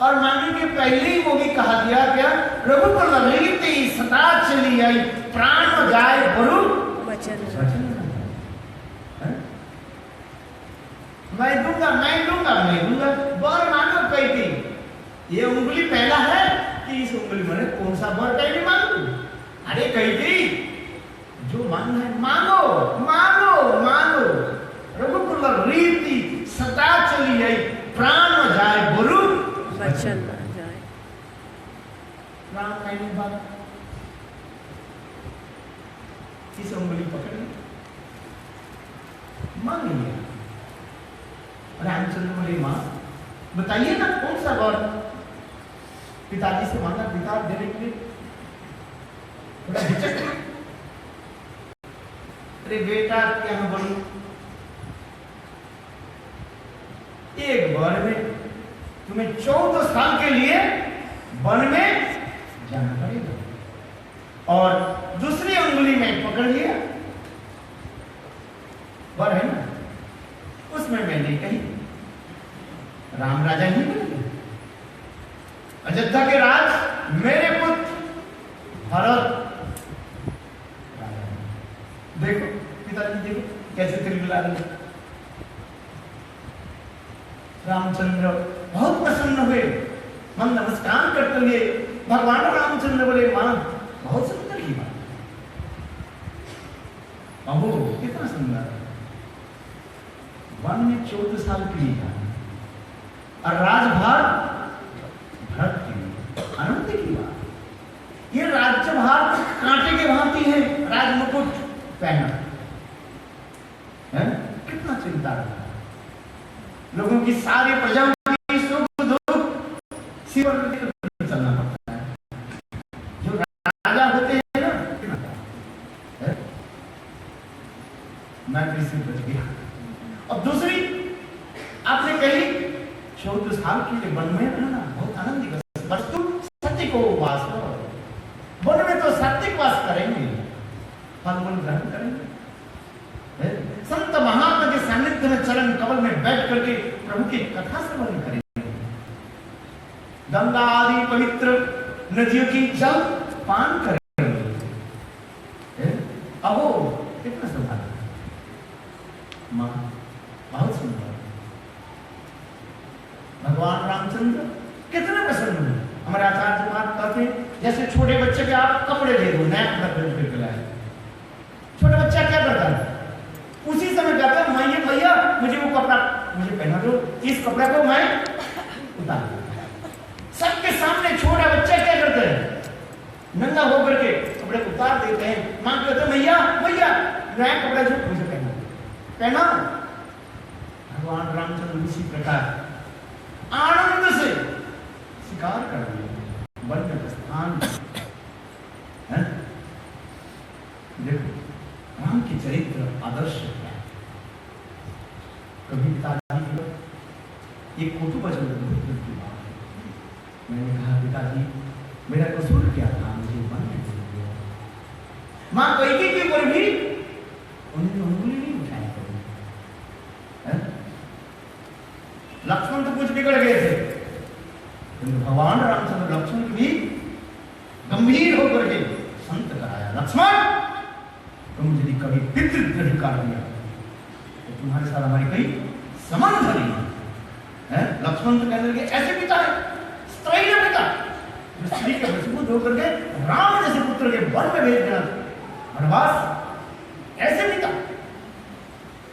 और मांगने के पहले ही वो भी कहा दिया क्या रघुकुल रीति सदा चली आई प्राण जाए बरु वचन। मैं दूंगा वर मांगो कैकेयी, ये उंगली पहला है कि इस उंगली में कौन सा वर कहीं मांगू? अरे कही जो मांगना है मांगो मांगो मांगो। रघुकुल रीति सदा चली आई, प्राण न जाए गुरु वचन न जाए। प्राण कहने बाद इस उंगली पकड़ मांग लिया। रामचंद्र बोले मां बताइए ना कौन सा वर? पिताजी से मांगा, पिता देने के लिए थोड़ा हिचक। अरे बेटा क्या बोलूं, एक वर में तुम्हें 14 साल के लिए वन में जाना पड़ेगा और दूसरी उंगली में पकड़ लिया वर है ना, उसमें मैंने कही राम राजा ही बनेंगे, अयोध्या के राज मेरे पुत्र भरत राजा। देखो पिताजी देखो कैसे तिलमिला रहे। रामचंद्र बहुत प्रसन्न हुए, मन नमस्कार करते हुए भगवान रामचंद्र बोले मां बहुत सुंदर की बात, अहो कितना सुंदर। वन में 14 साल के लिए जाना और राजभार भरत के लिए, आनंद की बात। ये राज्यभार कांटे के भांति है, राजमुकुट पहना है, कितना चिंता रहा। लोगों की सारी प्रजाओं की सुख दुख सिर पर चलना पड़ता है। जो राजा होते हैं ना, है? मैं किसी बच गया। अब दूसरी आपने कही 14 साल के लिए वन में रहना बहुत आनंद की वस्तु, सत्य को वास करो। वन में तो सात्विक वास करेंगे, फल मूल ग्रहण करेंगे, संत महात्मा के सानिध्य में चरण कमल में बैठ करके प्रभु की कथा श्रवण करेंगे, गंगा आदि पवित्र नदियों की जल पान करेंगे। अहो कितना सौभाग्य मां, बहुत सुंदर। भगवान रामचंद्र कितने प्रसन्न हुए। हमारे आचार्य बात कहते हैं जैसे छोटे बच्चे के आप कपड़े दे दो, नया कपड़ा खरीद के लाए, छोटा बच्चा क्या करता है उसी समय कहता है मैया भैया मुझे वो कपड़ा मुझे पहना दो, इस कपड़े को मैं उतार दूं। सबके सामने छोटा बच्चा क्या करता है, नंगा होकर के कपड़े को उतार देते हैं। मां कहते हैं भैया भैया नया कपड़ा जो मुझे पहना। भगवान रामचंद्र इसी प्रकार आनंद से स्वीकार कर लिया, वन में स्थान है। देखो राम की चरित्र आदर्श क्या है। कभी पिताजी एक फोटो बचल की बात है, मैंने कहा पिताजी मेरा कसूर क्या था, मुझे वन में भेज दिया। मां कैकेयी के ऊपर भी उन्होंने उंगली नहीं उठाई कभी। लक्ष्मण तो कुछ बिगड़ गए थे, किंतु भगवान रामचंद्र लक्ष्मण की भी गंभीर होकर के संत कराया, लक्ष्मण तुम यदि कभी पितृद्रोह कर दिया तो तुम्हारे साथ हमारी कोई संबंध नहीं है। लक्ष्मण तो कहने लगे ऐसे पिता है, स्त्री पिता जो स्त्री के वशीभूत होकर के राम जैसे पुत्र के वन में भेज देना वनवास, ऐसे पिता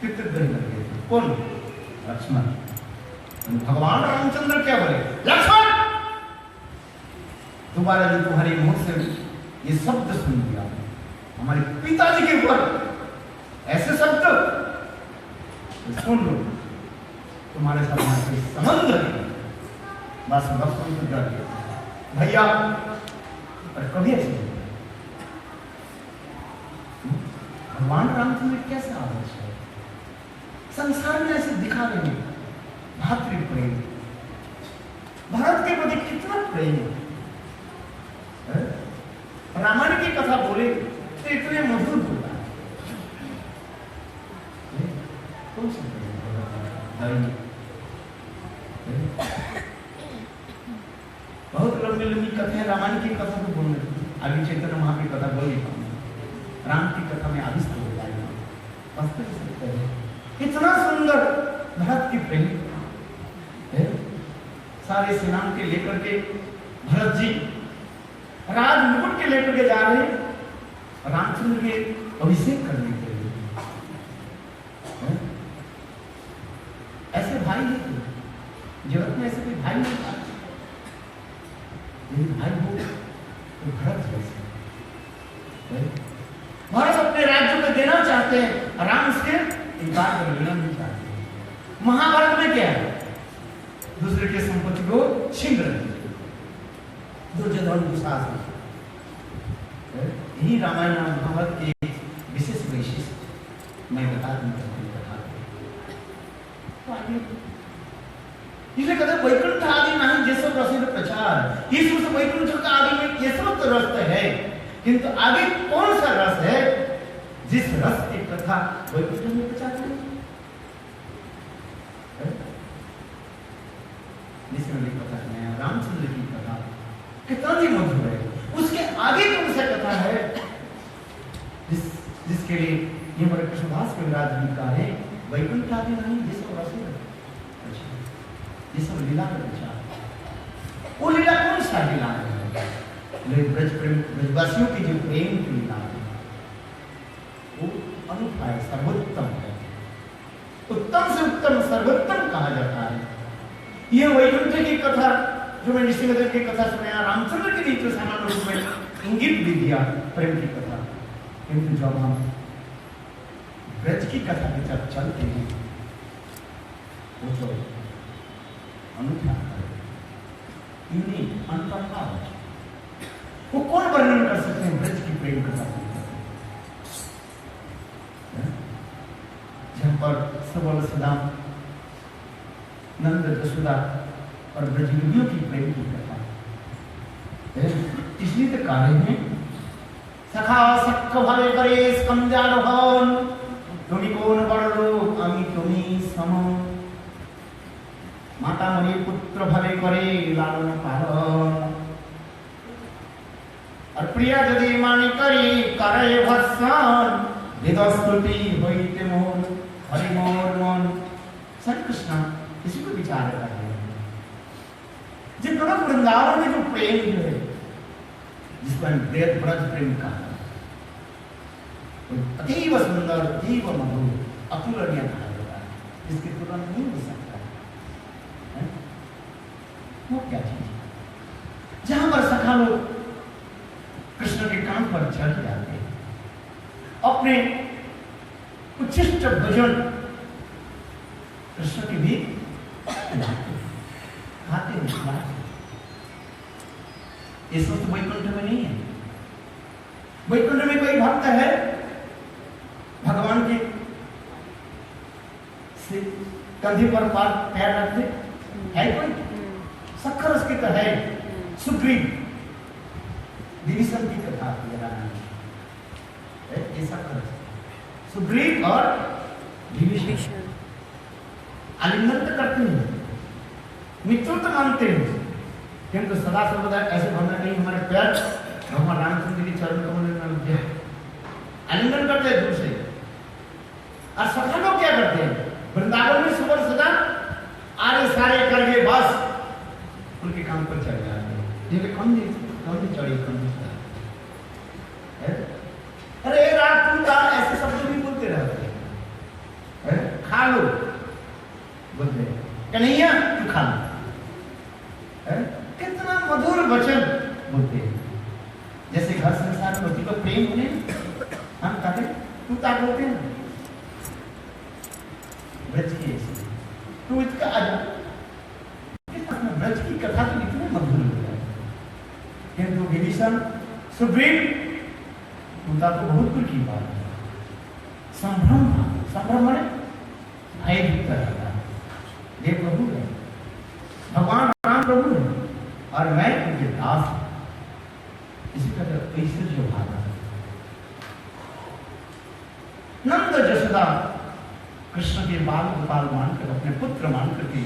पितृद्रोह कर गए। कौन? लक्ष्मण। भगवान रामचंद्र क्या बोले, लक्ष्मण दोबारा जो तुम्हारे मुंह से ये शब्द सुन लिया हमारे पिताजी के ऊपर ऐसे शब्द तो सुन लो, तुम्हारे साथ कोई संबंध नहीं। बस लक्ष्मण को डर गया भैया, और कभी ऐसे भगवान रामचंद्र कैसा आदर्श है, संसार में ऐसे दिखा रहे हैं भातृ प्रेम, भारत के प्रति कितना प्रेम है। रामायण की कथा बोले तो इतने मधुर होता है, बहुत लंबी लंबी कथाएं रामायण की कथा को बोलने, अभी चैतन्य महा की कथा बोल नहीं पाऊंगा, राम की कथा में आदिष्ट हो जाएगा। वास्तविक सत्य है, इतना सुंदर भारत की प्रेम है। सारे सेनाओं के लेकर के भरत जी राज मुकुट के लेकर के जा रहे हैं रामचंद्र के अभिषेक करने के लिए। ऐसे भाई है जगत में, ऐसे कोई भाई नहीं था। यदि भाई हो तो भरत जैसे। भरत अपने राज्य को देना चाहते हैं, राम उसके इनकार कर लेना नहीं चाहते। महाभारत में क्या है? दूसरे के संपत्ति को छीन रहे दुर्योधन दुशासन। यही रामायण महाभारत के विशेष वैशिष्ट मैं बता दूं इसलिए कहते वैकुंठ आदि नहीं जैसे प्रसिद्ध प्रचार, इस वैकुंठ आदि में ये सब तो रस है, किंतु आगे कौन सा रस है जिस रस की कथा वैकुंठ में प्रचार करें? जिसमें कथा है रामचंद्र की कथा कितना ही मधुर है, उसके आगे कौन सा कथा है जिसके लिए ये हमारे कृष्णदास के विराज जी का है वैकुंठ आदि नहीं जिसको रस है। ये सब लीला का विचार, वो लीला कौन सा लीला है? ब्रजवासियों की जो प्रेम की लीला है वो अनूठा है, सर्वोत्तम है, उत्तम से उत्तम सर्वोत्तम कहा जाता है। यह वैकुंठ की कथा जो मैं निशिंगदेव की कथा सुनाया, रामचंद्र के लिए तो सामान्य रूप में इंगित भी दिया प्रेम की कथा, किंतु जब हम ब्रज की कथा की जब चलते हैं वो तो अनूठा यूनिक अनपढ़ा। वो कौन वर्णन कर सकते हैं ब्रज की प्रेम कथा? जहां पर सबल सदाम नंद जसोदा और ब्रजयुगियों की प्रेम की कथा, इसलिए तो कार्य में सखा सख भले करे स्कंजार भवन तुमी कौन बड़ो अमी तुमी सम माता मणि पुत्र भले करे लालन पालन और प्रिया यदि मानी करी करे भत्सन वेदस्तुति होइते मोर हरि मोर मन। श्री कृष्ण इसी को विचार कर रहे हैं जितना वृंदावन में जो प्रेम जो है जिसको हम वेद ब्रज प्रेम कहा अतीव सुंदर अतीव मधुर अतुलनीय कहा जाता है, जिसकी तुलना नहीं हो सकता है। वो क्या चीज है? जहां पर सखा लोग कृष्ण के कान पर चढ़ जाते हैं, अपने उच्छिष्ट भजन कृष्ण के भी खाते हैं। इस वक्त वैकुंठ में नहीं है। वैकुंठ में कोई भक्त है भगवान के कंधे पर पैर रख दे? है कोई? सखर उसकी तो है सुग्रीव विभीषण की कथा ये सखर सुग्रीव और विभीषण आलिंगन तो करते हैं, मित्रत्व मानते हैं, किंतु सदा सर्वदा ऐसे भावना नहीं हमारे पैर भगवान रामचंद्र के चरण कमल में लग गया, आलिंगन करते हैं दूर से। और सखा लोग क्या करते हैं? वृंदावन में सुबह सदा आरे सारे करके बस उनके काम पर चढ़ जाते हैं। ये कम चढ़ी कम अरे रात तू का ऐसे शब्द भी बोलते रहते हैं। खा लो बोलते कन्हैया तू खा लो, कितना मधुर वचन बोलते हैं। जैसे घर संसार में होती को प्रेम होने हम कहते तू ता बोलते हैं ब्रज की ऐसी तू इसका आजा ब्रज की कथा तो इतने मधुर होता है, किंतु विभीषण सुग्रीव उनका तो बहुत कुछ की बात है। संभ्रम में भय दिखता रहता है। ये प्रभु है, भगवान राम प्रभु है और मैं उनके दास हूं। इसी तरह ऐश्वर्य भावना नंद जसोदा कृष्ण के बाल गोपाल मानकर अपने पुत्र मानकर के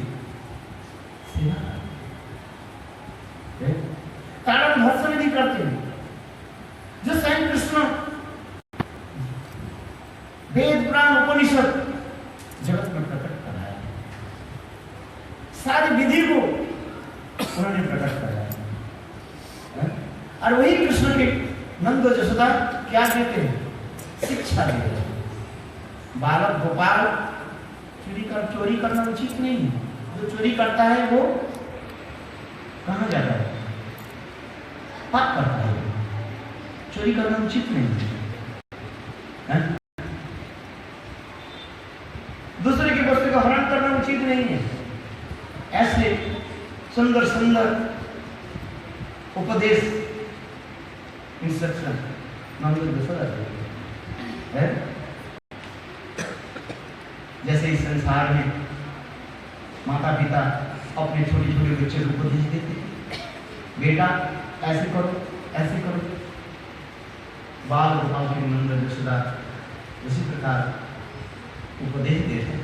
कारण भर्सन नहीं करते हैं। जो स्वयं कृष्ण वेद पुराण उपनिषद जगत में प्रकट कराया, सारी विधि को उन्होंने प्रकट कराया। और वही कृष्ण के नंद और यशोदा क्या देते हैं? शिक्षा देते हैं। बालक गोपाल चोरी करना उचित नहीं है। जो चोरी करता है वो कहाँ जाता है? पाप करता है। चोरी करना उचित नहीं है। दूसरे की वस्तु का हरण करना उचित नहीं है। ऐसे सुंदर सुंदर उपदेश इंस्ट्रक्शन है। जैसे इस संसार में माता पिता अपने छोटे छोटे बच्चे को उपदेश देते, बेटा ऐसे करो ऐसे करो। बाल गोपाल के नंद यशोदा उसी प्रकार उपदेश देते हैं।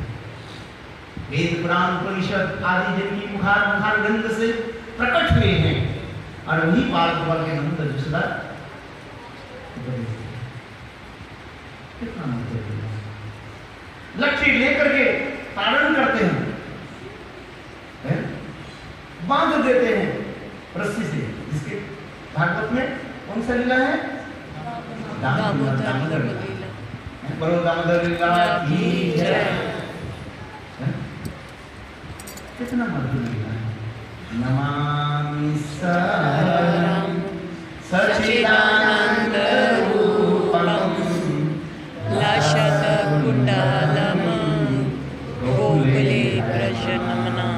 वेद पुराण उपनिषद आदि जिनकी मुखार मुखार गंध से प्रकट हुए हैं, और वही बाल गोपाल के नंद यशोदा उपदेश देते। कितना महत्वपूर्ण लक्ष्य लेकर के तारण करते हैं, बांध देते हैं रस्सी से। जिसके भागवत में कौन सा लीला है? दामोदर लीला। बोलो दामोदर लीला की जय। कितना मधुर लीला है। नमामि सरं सच्चिदानंद रूपं लशतकुण्डलं गोकुले प्रजनमनां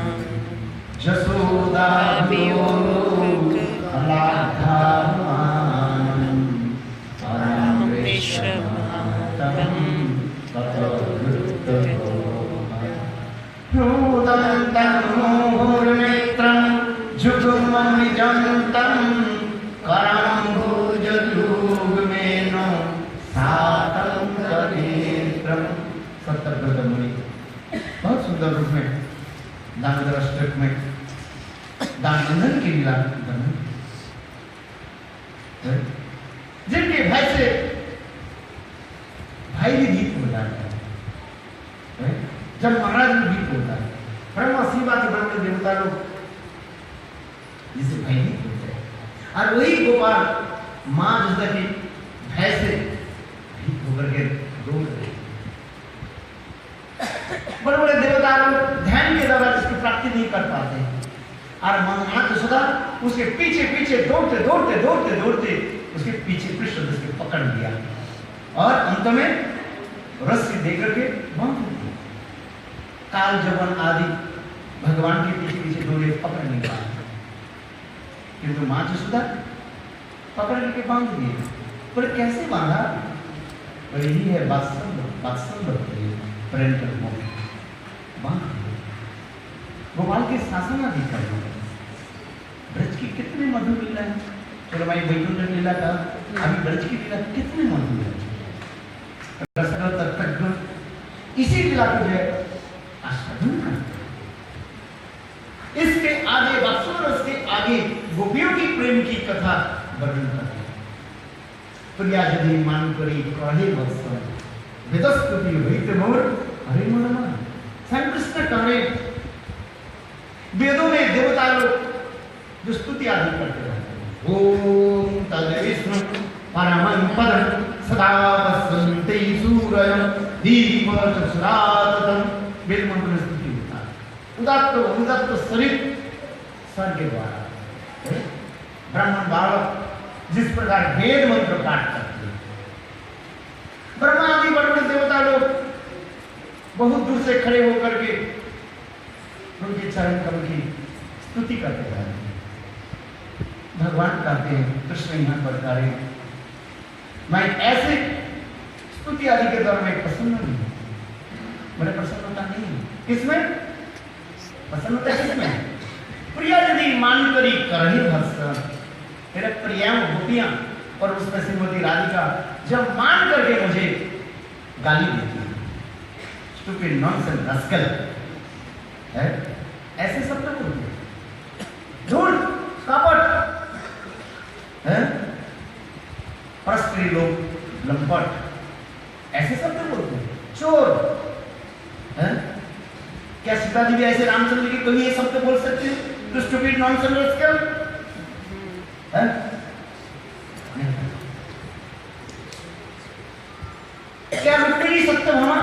बहुत सुंदर रूप में दामोदर अष्टक में दामोदर की लीला जिनके भय से भाई भी भीत हो जाता है। जब महाराज भी भीत होता है, ब्रह्मा शिवा के ब्रह्म देवता लोग जिसे भय भीत होते हैं। और वही गोपाल माँ यशोदा की भय से भीत होकर के रो रहे। बड़े बड़े देवता लोग ध्यान के द्वारा इसकी प्राप्ति नहीं कर पाते, और माँ यशोदा उसके पीछे पीछे दौड़ते दौड़ते दौड़ते दौड़ते उसके पीछे कृष्ण उसके पकड़ लिया, और अंत में रस्सी देकर के बांध दिया। काल जवन आदि भगवान के पीछे पीछे दौड़े, पकड़ नहीं पाए, किंतु माँ यशोदा पकड़ के बांध दिए। पर कैसे बांधा? और यही है वात्सल्य पेरेंटल मोड। गोपाल के शासन आदि करना। ब्रज की कितने मधुर लीला है। चलो भाई वैकुंठ लीला का, अभी ब्रज की लीला कितने मधुर है। इसी लीला को जो है आस्वादन करते। इसके आगे वात्सल्य के आगे गोपियों की प्रेम की कथा वर्णन करते हैं। प्रिया यदि मान करी कहे वत्सल विदस्तुति होइते मोर हरे मन मन। स्वयं कृष्ण कहे वेदों में देवता लोग जो स्तुति आदि करते रहते हैं। ओम तद विष्णु परमं पदं सदा वसन्ते सूरयं दीपचक्षुराततं। वेद मंत्र में स्तुति होता है। उदात्त अनुदात्त शरीर स्वर्ग द्वारा ब्राह्मण बालक जिस प्रकार वेद मंत्र पाठ करते हैं, ब्रह्मा आदि बड़े बड़े देवता लोग बहुत दूर से खड़े होकर के उनके चरण कमल की स्तुति करते रहते हैं। भगवान कहते हैं कृष्ण यहाँ पर करे, मैं ऐसे स्तुति आदि के द्वारा मैं प्रसन्न नहीं हूँ। मेरे प्रसन्नता नहीं है। किसमें प्रसन्नता? किसमें? प्रिया यदि मान करी करही भत्स। मेरे प्रियाओं गोपियां और उसमें श्रीमती राधिका जब मान करके मुझे गाली देती है, स्टूपिड नॉनसेंस रस्कल है, ऐसे शब्द बोलते हैं। झूठ कपट है, परस्त्री लोग लंपट, ऐसे शब्द बोलते हैं। चोर है। क्या सीता जी भी ऐसे रामचंद्र की कभी ये शब्द बोल सकते हैं? तो स्टूपिड नॉनसेंस रस्कल है। क्या रुक्मिणी सत्यभामा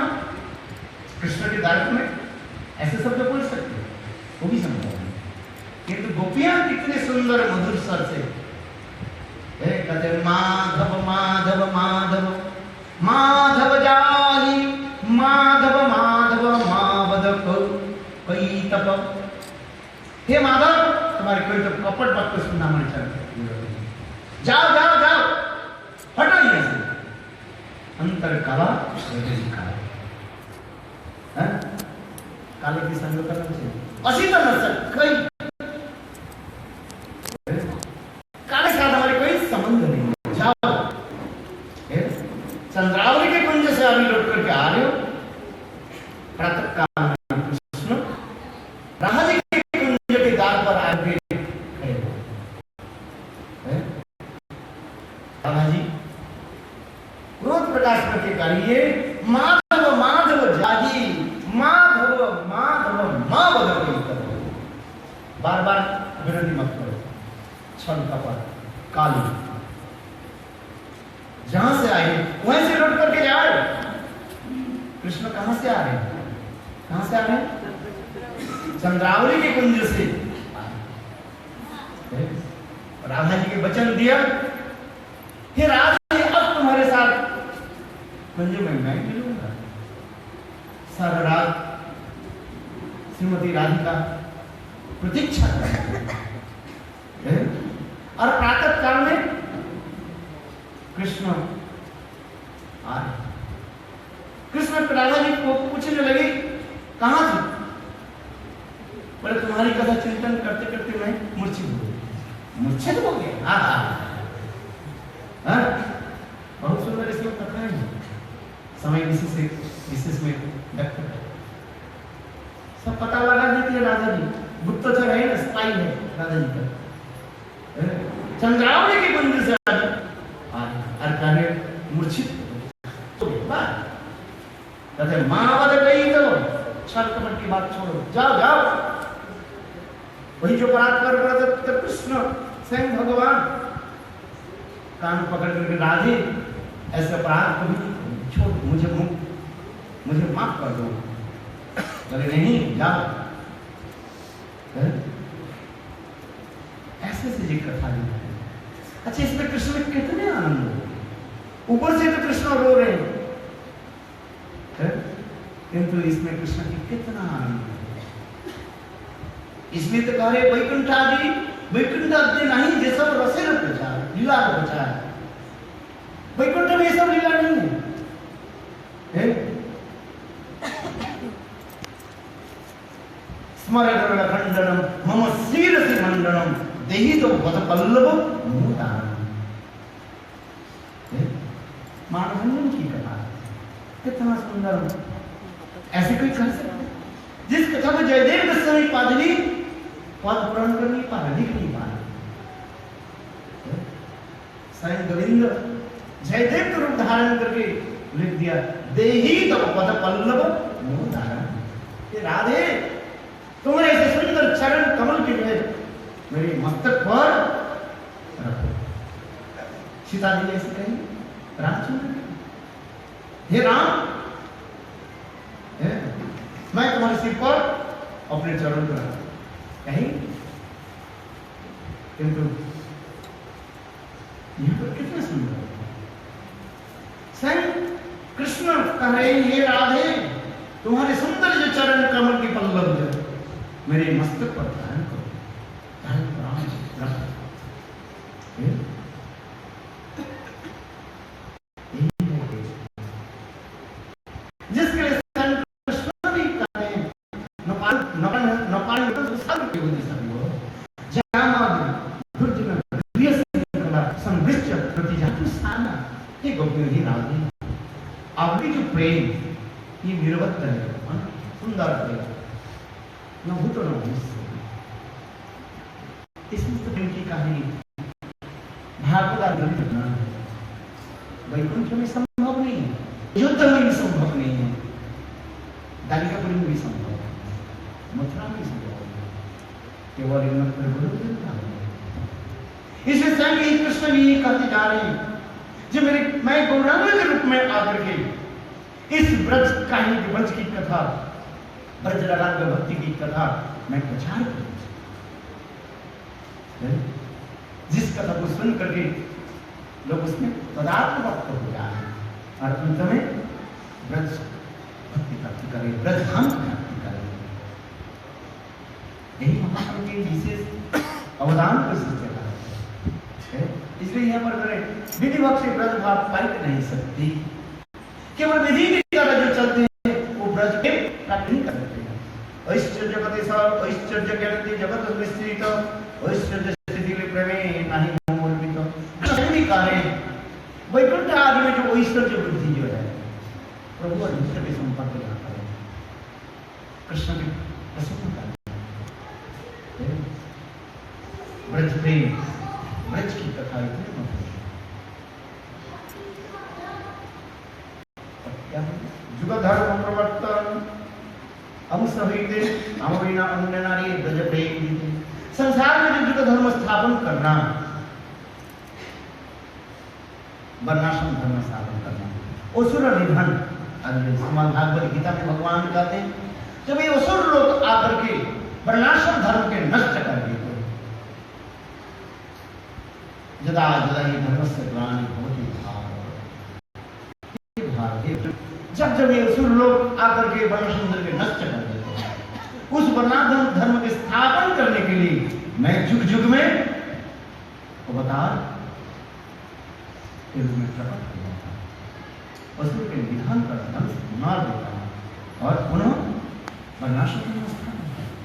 कृष्ण के दायित्व में ऐसे शब्द बोल सकते हो? वो भी संभव है। किंतु गोपियां कितने सुंदर मधुर स्वर से कहते माधव माधव माधव माधव जाहि माधव माधव मावद कोई तप। हे माधव, तुम्हारे कोई तो कपट बात को सुनना मन चाहते, जाओ जाओ जाओ, हटो यहाँ से। अंतर काला काले की संग करना चाहिए। असी तो नसक कई काले साथ हमारे कोई संबंध नहीं। जाओ, चंद्रावली के कुंज से अभी लौट करके आ रहे हो, प्रातः काल में कृष्ण राधा जी के कुंज के द्वार पर आके खड़े हो। राधा जी क्रोध प्रकाश करके करिए माधव माधव जाहि माधव माधव मावद कोई करो। बार बार विरोधी मत करो। छल कपट काली जहां से आए वहीं से लौट करके जाए। कृष्ण कहां से आ रहे हैं? कहां से आ रहे हैं? चंद्रावली के कुंज से। राधा जी के वचन दिया, हे राधा जी अब तुम्हारे साथ कुंज में मैं मिलूंगा। सारा रात श्रीमती राधिका प्रतीक्षा कर और प्रातः काल में कृष्ण आ रहे। कृष्ण राधा जी को पूछने लगे कहां थी? बोले तुम्हारी कथा चिंतन करते करते मैं मूर्छित हो गई। मूर्छित हो गया? बहुत सुंदर इसमें कथा है। समय विशेष में व्यक्त है। सब पता लगा देती है राधा जी। गुप्तचर है ना, स्पाई है राधा जी का। चंद्रावली के कुंज से कार्य मूर्छित हो गए। कहते मावद गई तो छल कपट की बात छोड़ो, जाओ जाओ। वही जो परात्पर व्रत कृष्ण स्वयं भगवान कान पकड़ करके राधे ऐसे अपराध को भी छोड़, मुझे माफ कर दो। बोले नहीं जाओ। ऐसे से जी कथा नहीं। अच्छा, इसमें कृष्ण में कितने आनंद हो। ऊपर से तो कृष्ण रो रहे हैं, किंतु इसमें कृष्ण की कितना आनंद है। इसमें तो कह रहे वैकुंठ आदि नहीं, ये सब रसे प्रचार लीला प्रचार। वैकुंठ में ये सब लीला नहीं है। स्मरण खंडनम मम शीरसि मंडनम देहि तो वद पल्लव मूदानम। मानवंजन की कथा कितना सुंदर। ऐसे कोई कर सकता? जिस कथा को जयदेव गोस्वामी पादरी पद पुराण कर नहीं पा रहा, लिख नहीं पा रहा। स्वयं गोविंद जयदेव का रूप धारण करके लिख दिया, देहि तो पद पल्लव मूदानम। राधे तुम्हारे ऐसे सुंदर चरण कमल के लिए मेरे मस्तक पर रखो। सीता जी ऐसे कही, रामचंद्र हे राम, मैं तुम्हारे सिर पर अपने चरण पर कहीं। किंतु यह तो कितना सुंदर। स्वयं कृष्ण कह रहे हे राधे, तुम्हारे सुंदर जो चरण कमल के पल्लव जो मेरे मस्तक पर धारण करो, धारण करो। जिसके लिए कृष्ण भी कहते हैं आपकी जो प्रेम ये निरवत है, सुंदर प्रेम न भूत न भविष्य। इसमें तो प्रेम की कहानी भागवत घटना है। वैकुंठ में संभव नहीं है, युद्ध में भी संभव नहीं है, दारिकापुरी में भी संभव है, मथुरा में भी संभव है। केवल इसे स्वयं ही कृष्ण भी यही कहते जा रहे हैं, जो मैं गौरांग के रूप में आकर के इस ब्रज कहानी ब्रज की कथा, ब्रज रंग भक्ति की कथा मैं प्रचार करूं, जिस कथा को सुन करके लोग उसमें पदार्थ वक्त हो जाए और अंत में ब्रज भक्ति प्राप्ति करे, ब्रज धाम प्राप्ति करे। यही महाप्रभु के विशेष अवदान को सोचेगा। इसलिए यहाँ पर करें विधि भक्त से ब्रज भाव पाई नहीं सकती, केवल विधि की तरह जो चलते हैं वो ब्रज के प्राप्त नहीं कर सकते हैं। ऐश्वर्य जगत ऐश्वर्य ज्ञानति जगत विस्तृत ऐश्वर्य स्थिति प्रेमे नहीं मोहित भी कार्य वैकुंठ आदि में जो ऐश्वर्य बुद्धि जो है प्रभु और मित्र के संपर्क यहाँ पर कृष्ण की प्रसन्नता ब्रज प्रेम ब्रज की कथा इतनी मधुर जुग धर्म प्रवर्तन हम सहित अमविना अन्य नारी ब्रज प्रेम। संसार में जो जुग धर्म स्थापन करना, वर्णाश्रम धर्म स्थापन करना, असुर निधन, श्रीमद् भागवत गीता में भगवान कहते हैं जब ये असुर लोग आकर के वर्णाश्रम धर्म के नष्ट कर दिए, जदा जदा ही धर्मस्य ग्लानि भवति भारत, जब जब ये असुर लोग आकर के वर्णाश्रम धर्म के नष्ट कर देते हैं, उस वर्णाश्रम धर्म के स्थापन करने के लिए मैं जुग जुग में अवतार के रूप में प्रकट हो जाता हूं, असुर के विधान कर मार देता हूं और पुनः वर्णाश्रम में स्थापन करता हूं।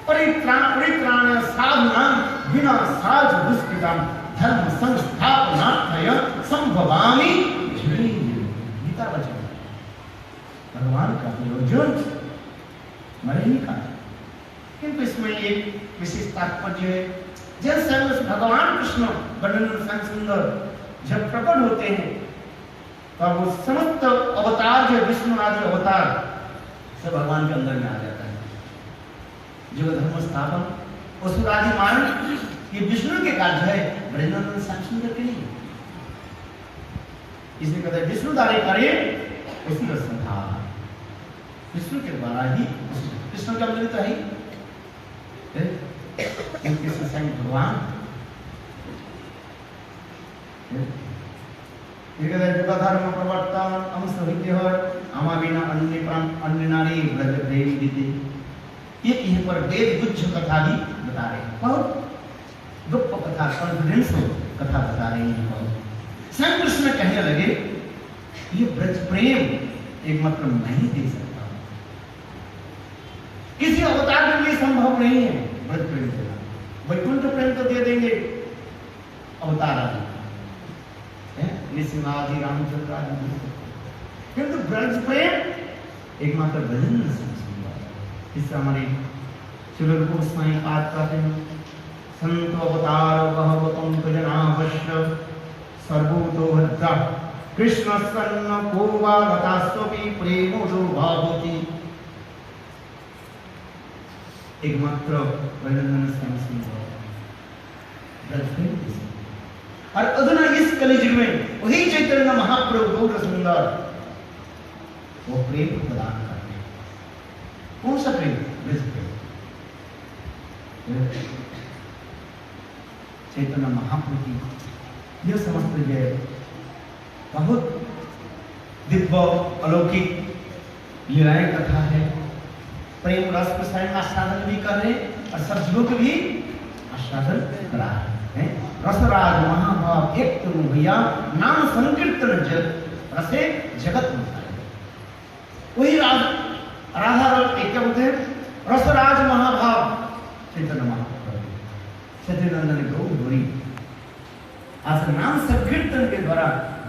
परित्राण साधुनां बिना साज दुष्कृतां धर्म संस्थापनार्थय संभवामि धीरे धीरे। गीता वचन भगवान का प्रयोजन मरे ही का, किंतु इसमें एक विशेष तात्पर्य है। जैसे भगवान कृष्ण वर्णन सुंदर जब प्रकट होते हैं तब वो समस्त अवतार जो विष्णु आदि अवतार सब भगवान के अंदर में आ जाता है। जो धर्म स्थापन असुरादि मान ये विष्णु के कार्य है, ब्रह्मानंद श्याम सुंदर के नहीं। इसलिए कहते हैं विष्णु द्वारा करे उसी का संहार, विष्णु के द्वारा ही कृष्ण का मिलित है क्योंकि स्वयं भगवान धर्म प्रवर्तन हम सहित अमाविना अन्य नारी ब्रज प्रेमी दीते। ये यहाँ पर वेद गुच्छ कथा भी बता रहे हैं, बहुत दुख कथा कॉन्फिडेंस कथा बता रहे हैं। बहुत स्वयं कृष्ण कहने लगे ये ब्रज प्रेम एकमात्र मैं ही दे सकता हूं, किसी अवतार के लिए संभव नहीं है ब्रज प्रेम देना। वैकुंठ प्रेम तो दे देंगे अवतार आदि नृसिंहादि रामचंद्र आदि, किंतु ब्रज प्रेम एकमात्र भजन इससे हमारे श्रील गोस्वामी पाठ कहते हैं संत अवतार बहवतम भजनावश्य सर्वतो भद्रा कृष्ण सन्न को वा बतास्वपि प्रेमो जो भावति। एकमात्र भजन और अधुना इस कलियुग में वही चैतन्य महाप्रभु गौर सुंदर वो प्रेम प्रदान करते हैं। कौन सा प्रेम? ब्रज प्रेम। चैतन्य महाप्रभु की यह समस्त जय बहुत दिव्य अलौकिक लीलाएं कथा है। प्रेम रस को स्वयं आस्वादन भी कर रहे और सब जीवों को भी आस्वादन करा रहे हैं। रसराज महाभाव एक तुम भैया नाम संकीर्तन जग रसे जगत में वही राज राधा एक क्या बोलते हैं रसराज महाभाव चैतन्य महाप्रभु सत्यनंदन गौरी आज नाम संकीर्तन के द्वारा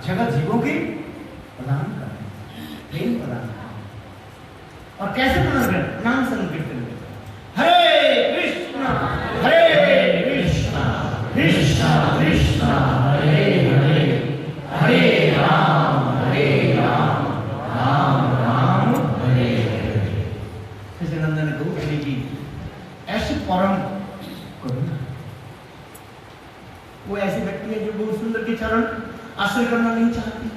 जगत जीवों की प्रदान कर प्रेम प्रदान और कैसे प्रदान कर नाम संकीर्तन के द्वारा। हरे कृष्णा कृष्णा कृष्णा हरे हरे हरे राम राम राम हरे हरे। सच्चिदानंद गौरी की चरण आश्रय करना नहीं चाहती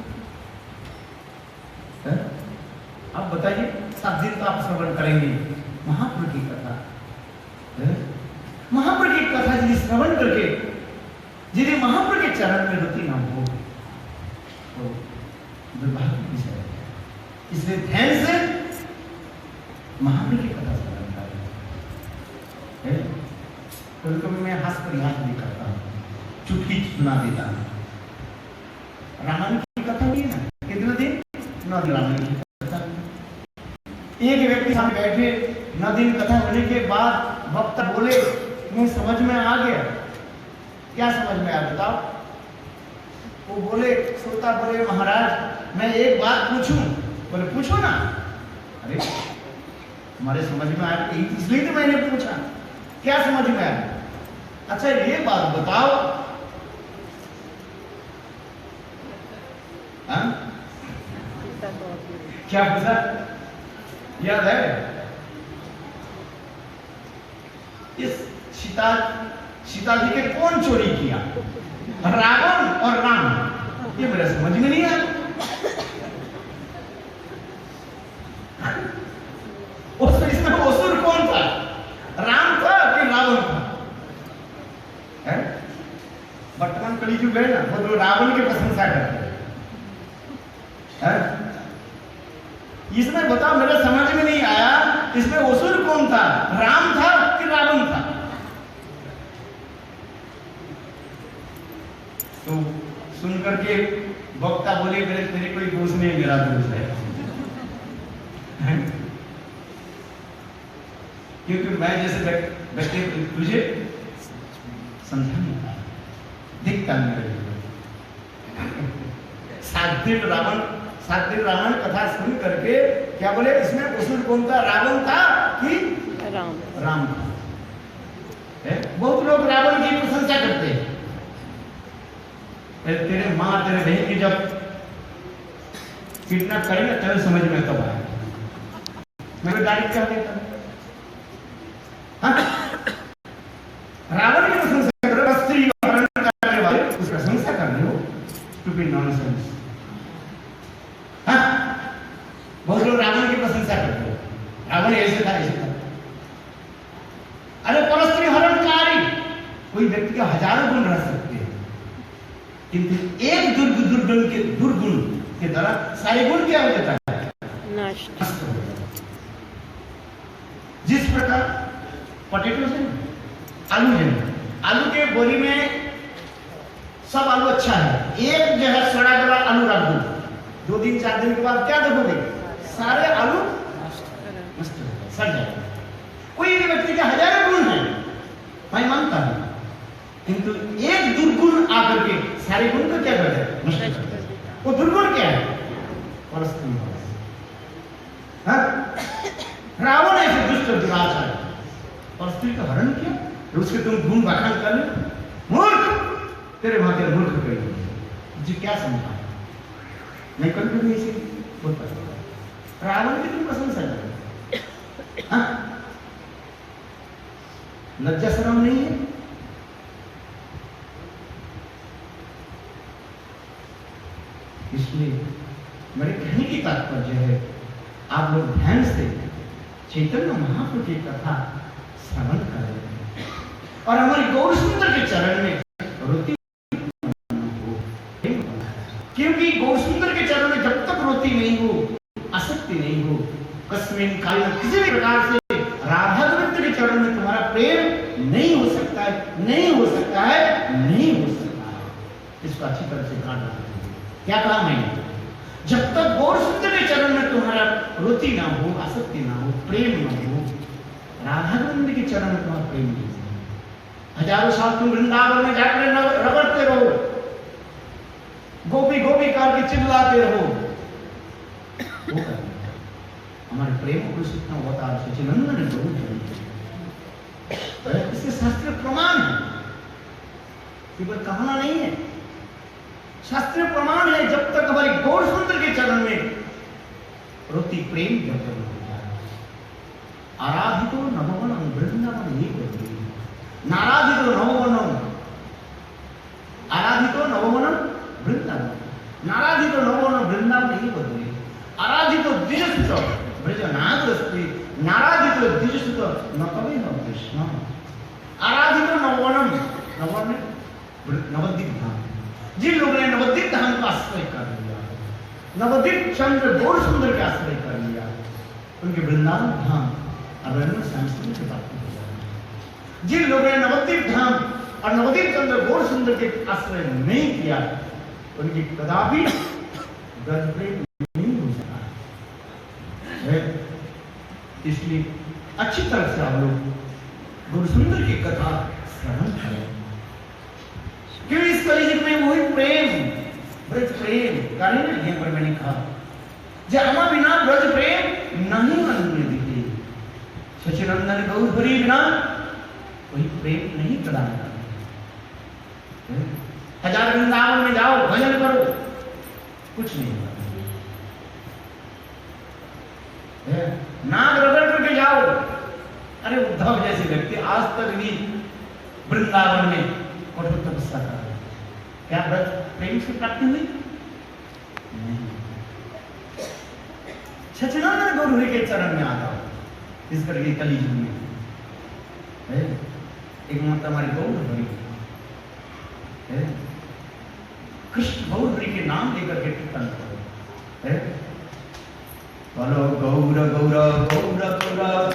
है? आप बताइए, 7 दिन तो आप श्रवण करेंगे महाप्रभु की कथा है? महाप्रभु की कथा यदि श्रवण करके यदि महाप्रभु के चरण में रुचि ना हो तो दुर्भाग्य की विषय है। इसलिए ध्यान से महाप्रभु की कथा श्रवण करें। कभी कभी मैं हास परिहास भी करता हूँ, चुटकी सुना देता हूँ। रामायण की कथा हुई ना, कितने दिन? 9 दिन रामायण की कथा। एक व्यक्ति सामने बैठे, 9 दिन कथा होने के बाद वक्ता बोले, तुम्हें समझ में आ गया? क्या समझ में आया बताओ? वो बोले, श्रोता बोले, महाराज मैं एक बात पूछूं? बोले पूछो ना। अरे हमारे समझ में आया, इसलिए तो मैंने पूछा, क्या समझ में आया? अच्छा ये बात बताओ, क्या पूछा? याद है? इस सीता जी के कौन चोरी किया? रावण और राम। ये मेरे समझ में नहीं आया। इसमें असुर कौन था? राम था कि रावण था? वर्तमान कलियुग है ना, वो रावण की प्रशंसा करते हैं। इसमें बताओ, मेरे समझ में नहीं आया, इसमें असुर कौन था? राम था कि रावण था? तो सुन करके वक्ता बोले, मेरे कोई दोष नहीं, मेरा दोष है। क्योंकि मैं जैसे व्यक्ति तुझे समझा नहीं पाया, दिखता मेरे। 7 दिन रावण कथा सुन करके क्या बोले, इसमें असुर कौन था? रावण था कि राम था? बहुत लोग रावण की प्रशंसा करते हैं। तेरे माँ तेरे बहन की जब किडनैप करेंगे तेरे समझ में तब आए, मैं गाड़ी कह देता हूं। रावण की प्रशंसा कर रहे हो, स्त्री हरण करने वाले उसकी प्रशंसा कर रहे हो, स्टूपिड नॉनसेंस। बहुत लोग रावण की प्रशंसा करते हो, रावण ऐसे था ऐसे था। अरे परस्त्री हरणकारी, कोई व्यक्ति के हजारों गुण रह सकते हैं, किंतु एक दुर्गुण के द्वारा सारे गुण क्या हो जाता है? नष्ट। जिस प्रकार पोटैटो से आलू है, आलू के बोरी में सब आलू अच्छा है, एक जो है सड़ा गला आलू रख दो, 2 दिन 4 दिन के बाद क्या देखोगे? सारे आलू सड़ जाएंगे। कोई एक व्यक्ति के हजारों गुण है, मैं मानता हूं, किंतु एक दुर्गुण आकर के सारे गुण को क्या कर जाए? नष्ट कर जाए। वो दुर्गुण क्या है? परस्त्री। रावण ऐसे दुष्ट दुराचार परस्त्री का हरण किया, उसके तुम गुण बखान कर लो। मूर्ख, तेरे भाग्य मूर्ख कही जी, क्या समझा? मैं कभी ऐसे होता है। रावण की तुम प्रशंसा करो, लज्जा शर्म नहीं है? इसलिए मेरे कहने की तात्पर्य है, आप लोग ध्यान से चैतन्य महाप्रभु की कथा श्रवण करें और हमारे गौर सुंदर के चरण में रोती हो, क्योंकि गौर सुंदर के चरण में जब तक रोती नहीं हो, आसक्ति नहीं हो, कस्मिन काल किसी भी प्रकार से राधा गोविंद के चरण में तुम्हारा प्रेम नहीं हो सकता है, नहीं हो सकता है, नहीं हो सकता है। इसको अच्छी तरह से ध्यान रखना। क्या कहा मैंने? जब तक गौर सुंदर के चरण में तुम्हारा रुचि ना हो, आसक्ति ना हो, प्रेम ना हो, राधा गोविंद के चरण में तुम्हारा प्रेम नहीं हो। हजारों साल तुम वृंदावन में जाकर रगड़ते रहो, गोपी गोपी करके चिल्लाते रहो, हमारे प्रेम को सीखना होता है। सचिनंदन ने बहुत जरूरी, इसके शास्त्रीय प्रमाण है, केवल कहना नहीं है, शास्त्रीय प्रमाण है। जब तक हमारे गौर सुंदर के चरण में रुचि प्रेम जब तक होता है, आराधितो नववनम वृंदावन ही नाराधितो नववनम, आराधितो नववनम ब्रजनादस्ति नाराजित द्विजसुत न कवि न कृष्ण आराधित नववनम नववन नवद्वीप धाम। जिन लोगों ने नवद्वीप धाम का आश्रय कर लिया, नवद्वीप चंद्र गौर सुंदर का आश्रय कर लिया, उनके वृंदावन धाम अरण्य संस्कृति से प्राप्त हो जाएगा। जिन लोगों ने नवद्वीप धाम और नवद्वीप चंद्र गौर सुंदर के आश्रय नहीं किया, उनकी कदापि ब्रज प्रेम नहीं हो सका है। इसलिए अच्छी तरह से आप लोग गौर सुंदर की कथा श्रवण करें, क्योंकि इस कलियुग में वही प्रेम ब्रज प्रेम कारण है। पर मैंने कहा जहाँ बिना ब्रज प्रेम नहीं मन में दिखे, सचिनंदन गौर हरि बिना कोई प्रेम नहीं प्रदान करता। हजार वृंदावन में जाओ भजन करो, कुछ नहीं होगा। नाग रगड़ करके जाओ, अरे उद्धव जैसे व्यक्ति आज तक भी वृंदावन में कठोर तपस्या कर रहे, क्या ब्रज प्रेम से प्राप्ति हुई? नहीं। सचिदानंद गौर हरि के चरण में आ जाओ, इस करके कलियुग में है एक माता हमारी गौर हरि है, कृष्ण गौर हरि के नाम लेकर के कीर्तन करो है। बोलो गौर गौर गौर गौर